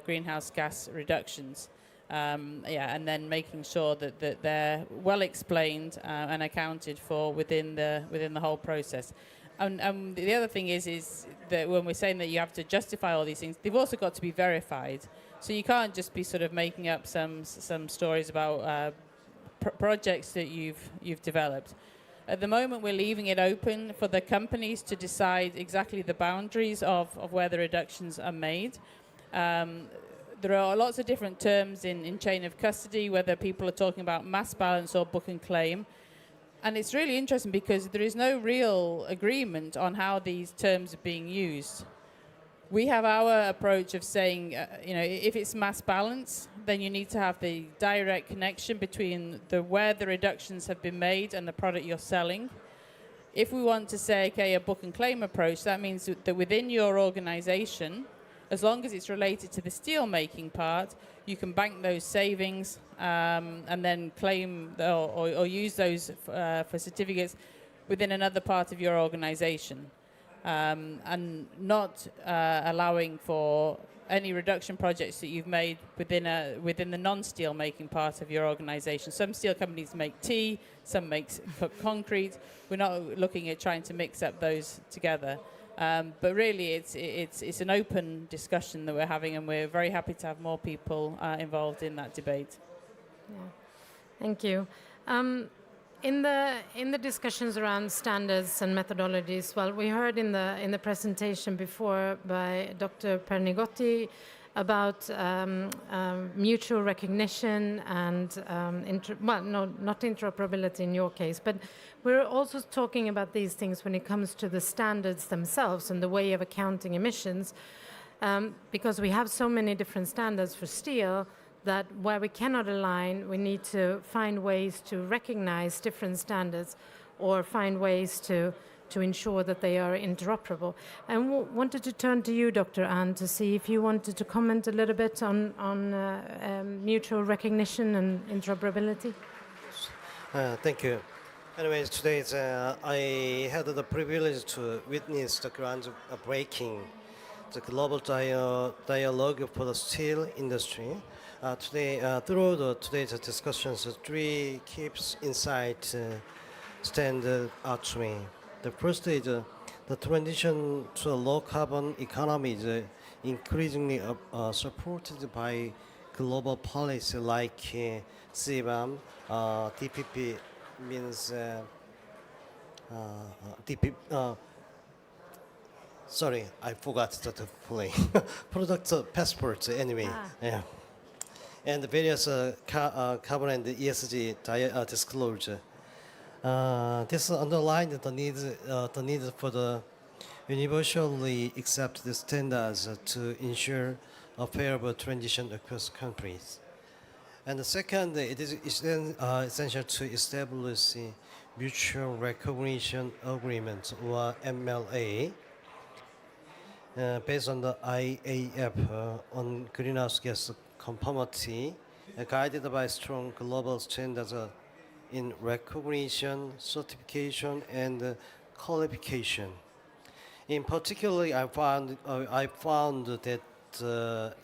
greenhouse gas reductions. And then making sure that they're well explained and accounted for within the whole process. And the other thing is that when we're saying that you have to justify all these things, they've also got to be verified. So you can't just be sort of making up some stories about projects that you've developed. At the moment, we're leaving it open for the companies to decide exactly the boundaries of where the reductions are made. There are lots of different terms in chain of custody, whether people are talking about mass balance or book and claim. And it's really interesting because there is no real agreement on how these terms are being used. We have our approach of saying, if it's mass balance, then you need to have the direct connection between where the reductions have been made and the product you're selling. If we want to say, okay, a book and claim approach, that means that within your organization, as long as it's related to the steel making part, you can bank those savings and then claim or use those for certificates within another part of your organization. And not allowing for any reduction projects that you've made within the non-steel making part of your organization. Some steel companies make tea, some make concrete. We're not looking at trying to mix up those together. But really, it's an open discussion that we're having, and we're very happy to have more people involved in that debate. Yeah. Thank you. In the discussions around standards and methodologies, well, we heard in the presentation before by Dr. Pernigotti about mutual recognition and not interoperability in your case, but we're also talking about these things when it comes to the standards themselves and the way of accounting emissions, because we have so many different standards for steel that where we cannot align, we need to find ways to recognize different standards or find ways to ensure that they are interoperable. And wanted to turn to you, Dr. Ahn, to see if you wanted to comment a little bit on mutual recognition and interoperability. Thank you. Anyways, today I had the privilege to witness the groundbreaking, the global dialogue for the steel industry. Today, through today's discussions, three key insights stand out to me. The first is the transition to a low-carbon economy is increasingly supported by global policy like CBAM, DPP means sorry, I forgot to play. Product passports anyway. Yeah. And various carbon and ESG disclosure. This underlined the need for the universally accepted standards to ensure a favorable transition across countries. And the second, it is essential to establish a mutual recognition agreement or MLA based on the IAF on greenhouse gas conformity, guided by strong global standards in recognition, certification, and qualification. In particular, I found that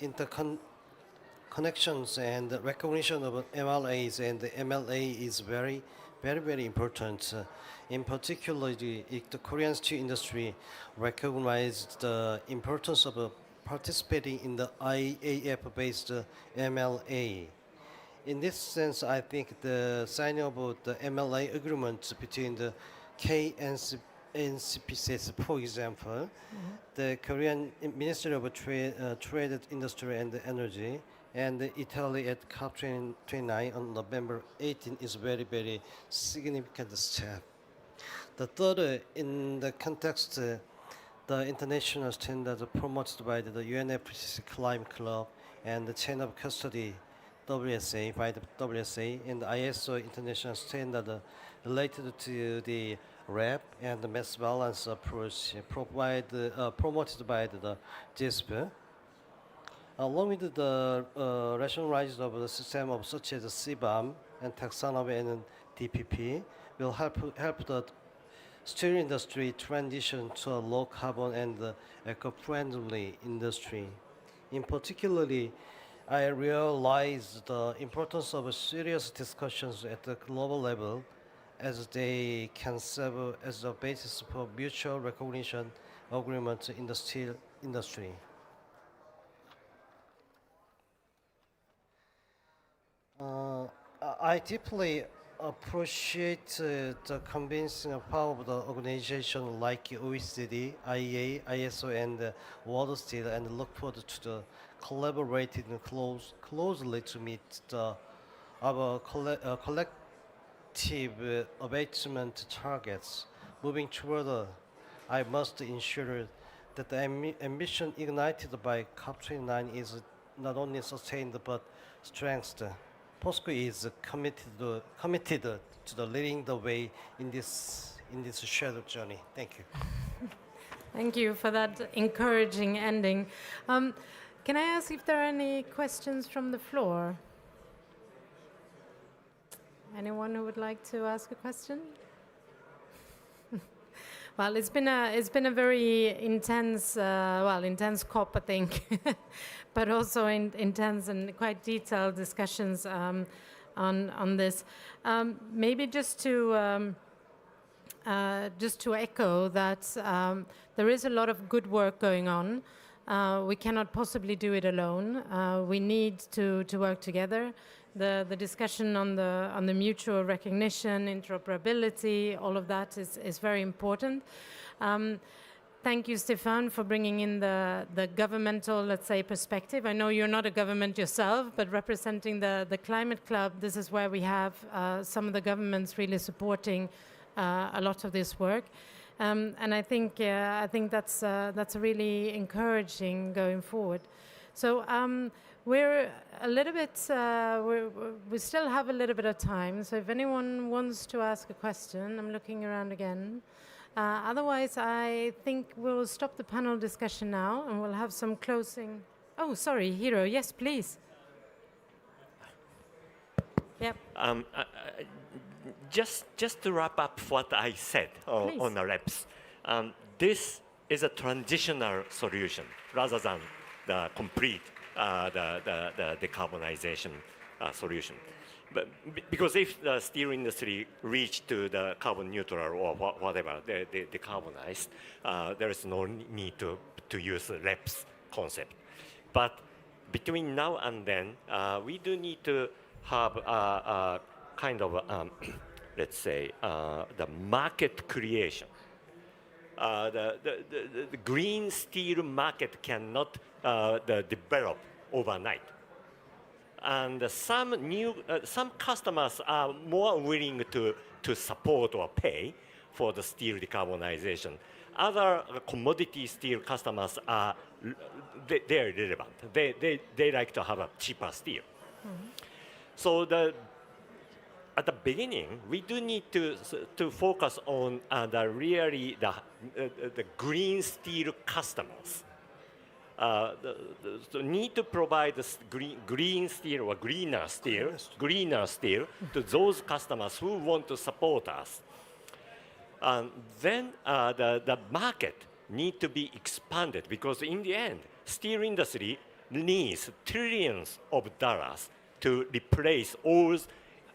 interconnections and recognition of MLAs and the MLA is very important. In particular, the Korean steel industry recognized the importance of participating in the IAF-based MLA. In this sense, I think the signing of the MLA agreement between the KNCPCS, for example, the Korean Ministry of Trade, Industry and Energy, and Italy at COP29 on November 18 is very significant step. The third, in the context, the international standards promoted by the UNFCCC Climate Club and the chain of custody WSA by the WSA and the ISO international standard related to the RAP and the mass balance approach promoted by the GISP. Along with the rationalization of the system of such as CBAM and taxonomy and DPP will help the steel industry transition to a low carbon and eco-friendly industry. In particularly, I realize the importance of serious discussions at the global level as they can serve as a basis for mutual recognition agreements in the steel industry. I deeply appreciate the convincing power of the organization like OECD, IEA, ISO, and World Steel, and look forward to the collaborating closely to meet our collective abatement targets. Moving further, I must ensure that the ambition ignited by COP29 is not only sustained but strengthened. POSCO is committed to the leading the way in this shared journey. Thank you. Thank you for that encouraging ending. Can I ask if there are any questions from the floor? Anyone who would like to ask a question? Well, it's been a very intense COP, I think, but also intense and quite detailed discussions on this. Maybe just to echo that there is a lot of good work going on. We cannot possibly do it alone. We need to work together. The discussion on the mutual recognition, interoperability, all of that is very important. Thank you, Stefan, for bringing in the governmental, let's say, perspective. I know you're not a government yourself, but representing the Climate Club, this is where we have some of the governments really supporting a lot of this work. And I think that's really encouraging going forward. So we're a little bit, we still have a little bit of time. So if anyone wants to ask a question, I'm looking around again. Otherwise, I think we'll stop the panel discussion now and we'll have some closing. Oh, sorry, Hiro. Yes, please. Yep. Just to wrap up what I said on the reps, this is a transitional solution rather than the complete the decarbonization solution. But because if the steel industry reached to the carbon neutral or whatever, they decarbonized, there is no need to use the reps concept. But between now and then, we do need to have a kind of let's say, the market creation. The green steel market cannot develop overnight. And some customers are more willing to support or pay for the steel decarbonization. Other commodity steel customers are they're irrelevant. They like to have a cheaper steel. Mm-hmm. So at the beginning, we do need to focus on the green steel customers. So need to provide this green steel or greener steel to those customers who want to support us. And then the market need to be expanded, because in the end, steel industry needs trillions of dollars to replace all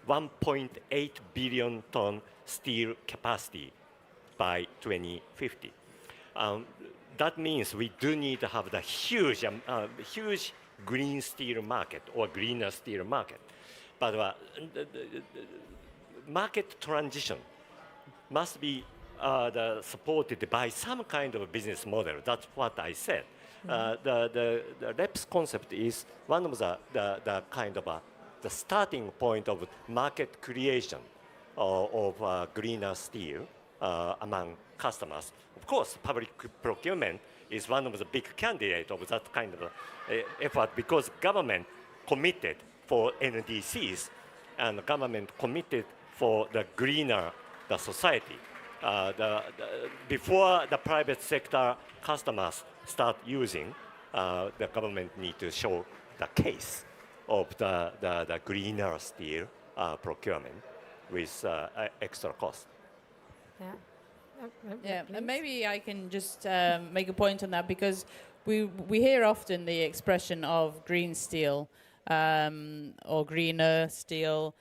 1.8 billion ton steel capacity by 2050. That means we do need to have the huge green steel market or greener steel market. But the market transition must be supported by some kind of a business model. That's what I said. The REPS concept is one of the kind of the starting point of market creation of greener steel among customers. Of course, public procurement is one of the big candidates of that kind of effort, because government committed for NDCs and the government committed for the greener the society. Before the private sector customers start using, the government need to show the case of the greener steel procurement with extra cost. Yeah. Yeah, and maybe I can just make a point on that, because we hear often the expression of green steel or greener steel.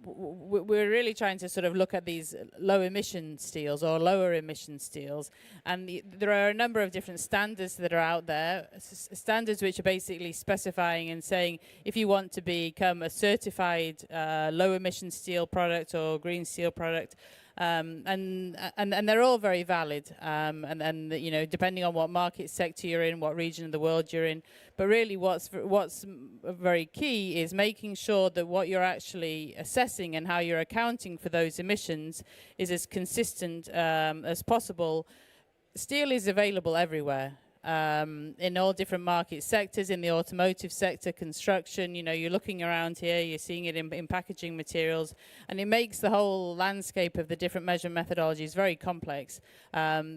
We're really trying to sort of look at these low emission steels or lower emission steels, and there are a number of different standards that are out there, standards which are basically specifying and saying if you want to become a certified low emission steel product or green steel product, and they're all very valid, and you know, depending on what market sector you're in, what region of the world you're in. But really what's very key is making sure that what you're actually assessing and how you're accounting for those emissions is as consistent as possible. Steel is available everywhere. In all different market sectors, in the automotive sector, construction, you know, you're looking around here, you're seeing it in packaging materials, and it makes the whole landscape of the different measurement methodologies very complex,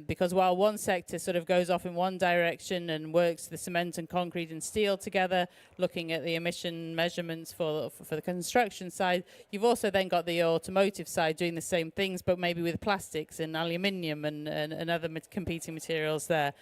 because while one sector sort of goes off in one direction and works the cement and concrete and steel together, looking at the emission measurements for the construction side, you've also then got the automotive side doing the same things, but maybe with plastics and aluminium and other competing materials there.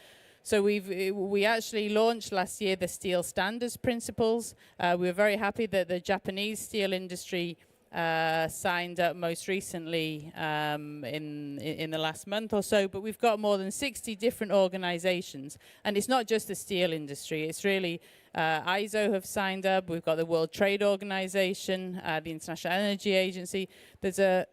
So we actually launched last year the Steel Standards Principles. We were very happy that the Japanese steel industry signed up most recently in the last month or so, but we've got more than 60 different organizations. And it's not just the steel industry, it's really ISO have signed up, we've got the World Trade Organization, the International Energy Agency, there's the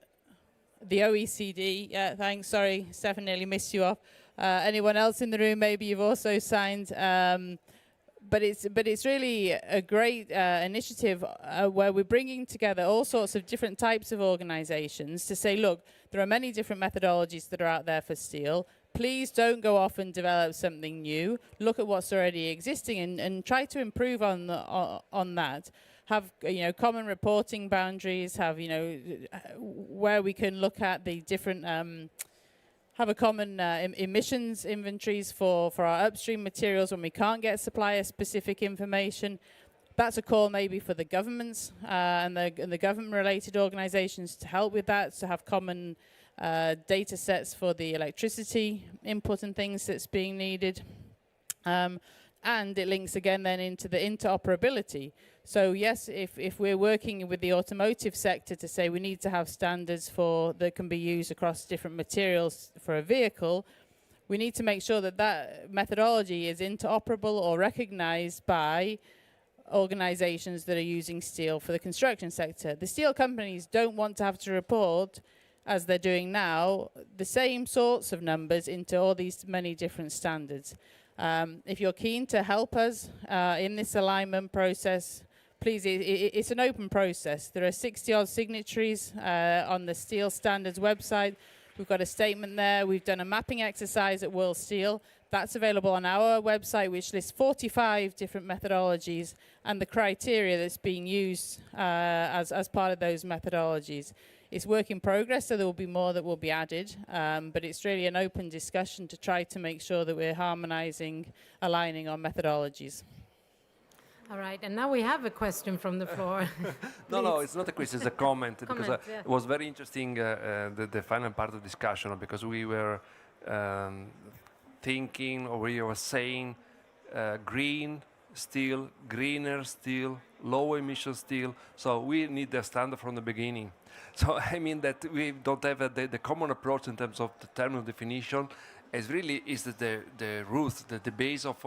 OECD, yeah, thanks, sorry, Stefan nearly missed you off. Anyone else in the room, maybe you've also signed, but it's really a great initiative where we're bringing together all sorts of different types of organizations to say, look, there are many different methodologies that are out there for steel. Please don't go off and develop something new. Look at what's already existing and try to improve on that. Have, you know, common reporting boundaries, have, you know, where we can look at the different have a common emissions inventories for our upstream materials when we can't get supplier-specific information. That's a call maybe for the governments and the government-related organizations to help with that, to have common data sets for the electricity input and things that's being needed. And it links again then into the interoperability. So yes, if we're working with the automotive sector to say we need to have standards that can be used across different materials for a vehicle, we need to make sure that that methodology is interoperable or recognized by organizations that are using steel for the construction sector. The steel companies don't want to have to report, as they're doing now, the same sorts of numbers into all these many different standards. If you're keen to help us in this alignment process, please, it's an open process. There are 60-odd signatories on the Steel Standards website. We've got a statement there. We've done a mapping exercise at World Steel. That's available on our website, which lists 45 different methodologies and the criteria that's being used as part of those methodologies. It's work in progress, so there will be more that will be added, but it's really an open discussion to try to make sure that we're harmonizing, aligning our methodologies. All right, and now we have a question from the floor. No, it's not a question, it's a comment. Because Yeah. it was very interesting, the final part of the discussion, because we were thinking, or we were saying, green steel, greener steel, low emission steel. So we need the standard from the beginning. So I mean that we don't have the common approach in terms of the terminal definition. It really is the root, the base of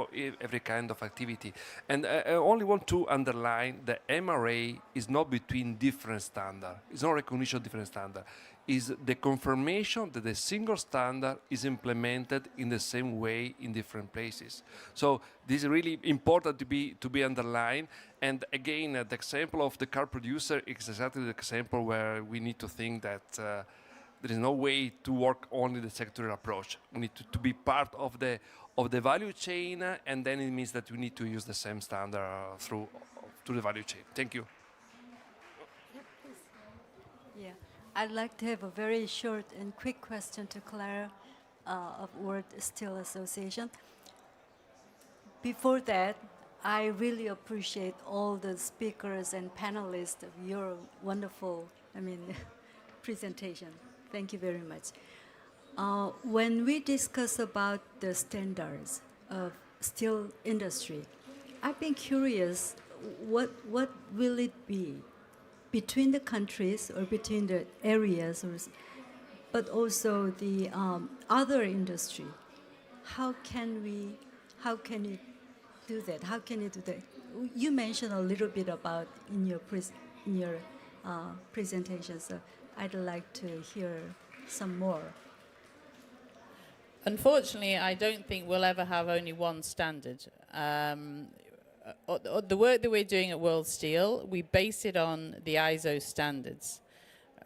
every kind of activity. And I only want to underline the MRA is not between different standards. It's not recognition of different standards. It's the confirmation that the single standard is implemented in the same way in different places. So this is really important to be underlined. And again, the example of the car producer is exactly the example where we need to think that there is no way to work only the sectoral approach. We need to be part of the value chain, and then it means that we need to use the same standard through the value chain. Thank you. Yeah, I'd like to have a very short and quick question to Clara of World Steel Association. Before that, I really appreciate all the speakers and panelists of your wonderful, presentation. Thank you very much. When we discuss about the standards of steel industry, I've been curious, what will it be between the countries or between the areas, but also the other industry? How can you do that? How can you do that? You mentioned a little bit about in your presentation, so I'd like to hear some more. Unfortunately, I don't think we'll ever have only one standard. The work that we're doing at World Steel, we base it on the ISO standards,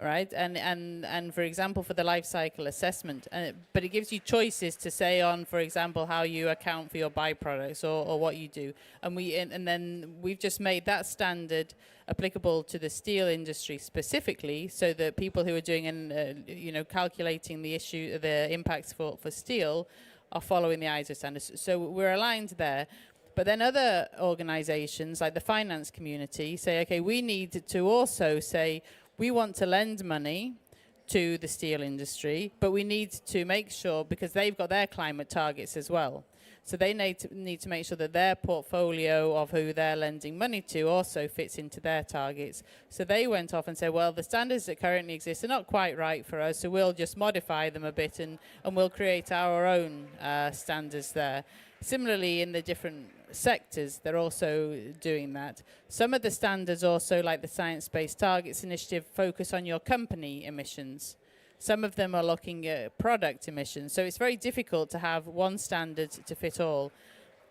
right? And for example, for the life cycle assessment, but it gives you choices to say on, for example, how you account for your byproducts or what you do. And then we've just made that standard applicable to the steel industry specifically, so that people who are doing calculating the impacts for steel are following the ISO standards. So we're aligned there. But then other organizations, like the finance community, say, okay, we need to also say, we want to lend money to the steel industry, but we need to make sure, because they've got their climate targets as well. So they need to make sure that their portfolio of who they're lending money to also fits into their targets. So they went off and said, well, the standards that currently exist are not quite right for us, so we'll just modify them a bit and we'll create our own standards there. Similarly, in the different sectors, they're also doing that. Some of the standards also, like the Science Based Targets Initiative, focus on your company emissions. Some of them are looking at product emissions. So it's very difficult to have one standard to fit all.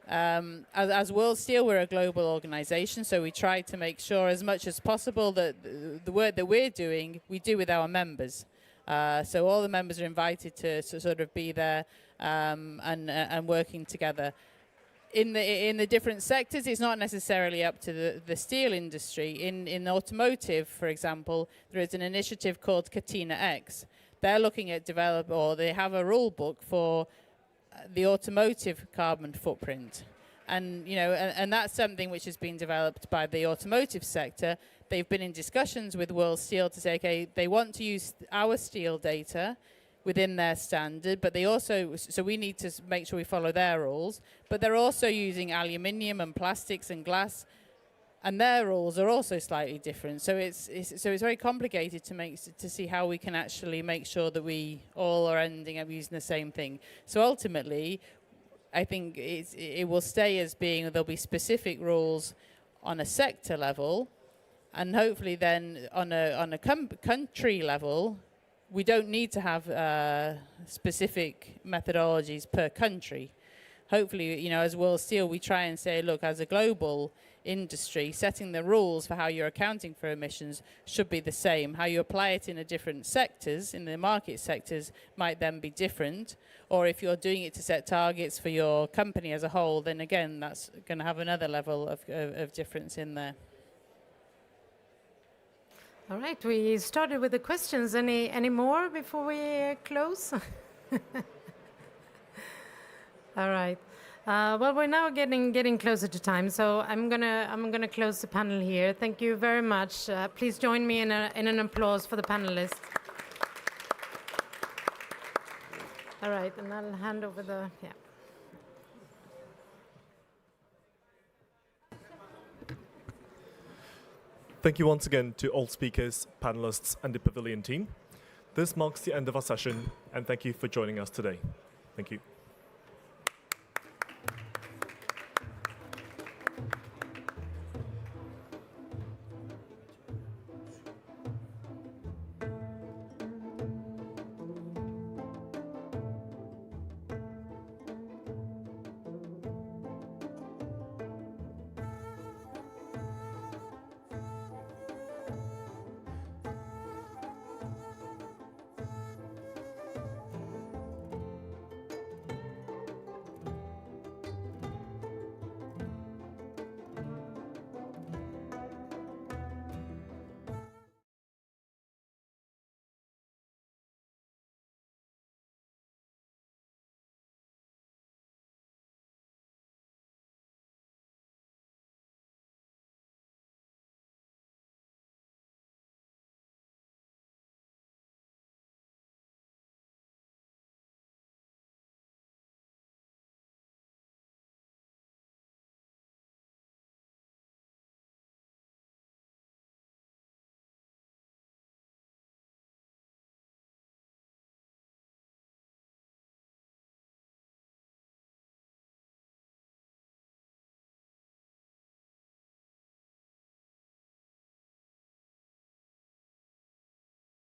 As World Steel, we're a global organization, so we try to make sure as much as possible that the work that we're doing, we do with our members. So all the members are invited to sort of be there and working together. In the different sectors, it's not necessarily up to the steel industry. In automotive, for example, there is an initiative called Katina X. They're looking at they have a rule book for the automotive carbon footprint. And, and that's something which has been developed by the automotive sector. They've been in discussions with World Steel to say, okay, they want to use our steel data within their standard, but so we need to make sure we follow their rules, but they're also using aluminium and plastics and glass, and their rules are also slightly different. So it's very complicated to see how we can actually make sure that we all are ending up using the same thing. So ultimately, I think it will stay as being, there'll be specific rules on a sector level, and hopefully then on a country level, we don't need to have specific methodologies per country. hopefully, you know, as World Steel, we try and say, look, as a global industry, setting the rules for how you're accounting for emissions should be the same. How you apply it in the different sectors, in the market sectors, might then be different. Or if you're doing it to set targets for your company as a whole, then again, that's going to have another level of difference in there. All right, we started with the questions. Any more before we close? All right. Well, we're now getting closer to time, so I'm gonna close the panel here. Thank you very much. Please join me in an applause for the panelists. All right, and I'll hand over the Thank you once again to all speakers, panelists, and the pavilion team. This marks the end of our session, and thank you for joining us today. Thank you.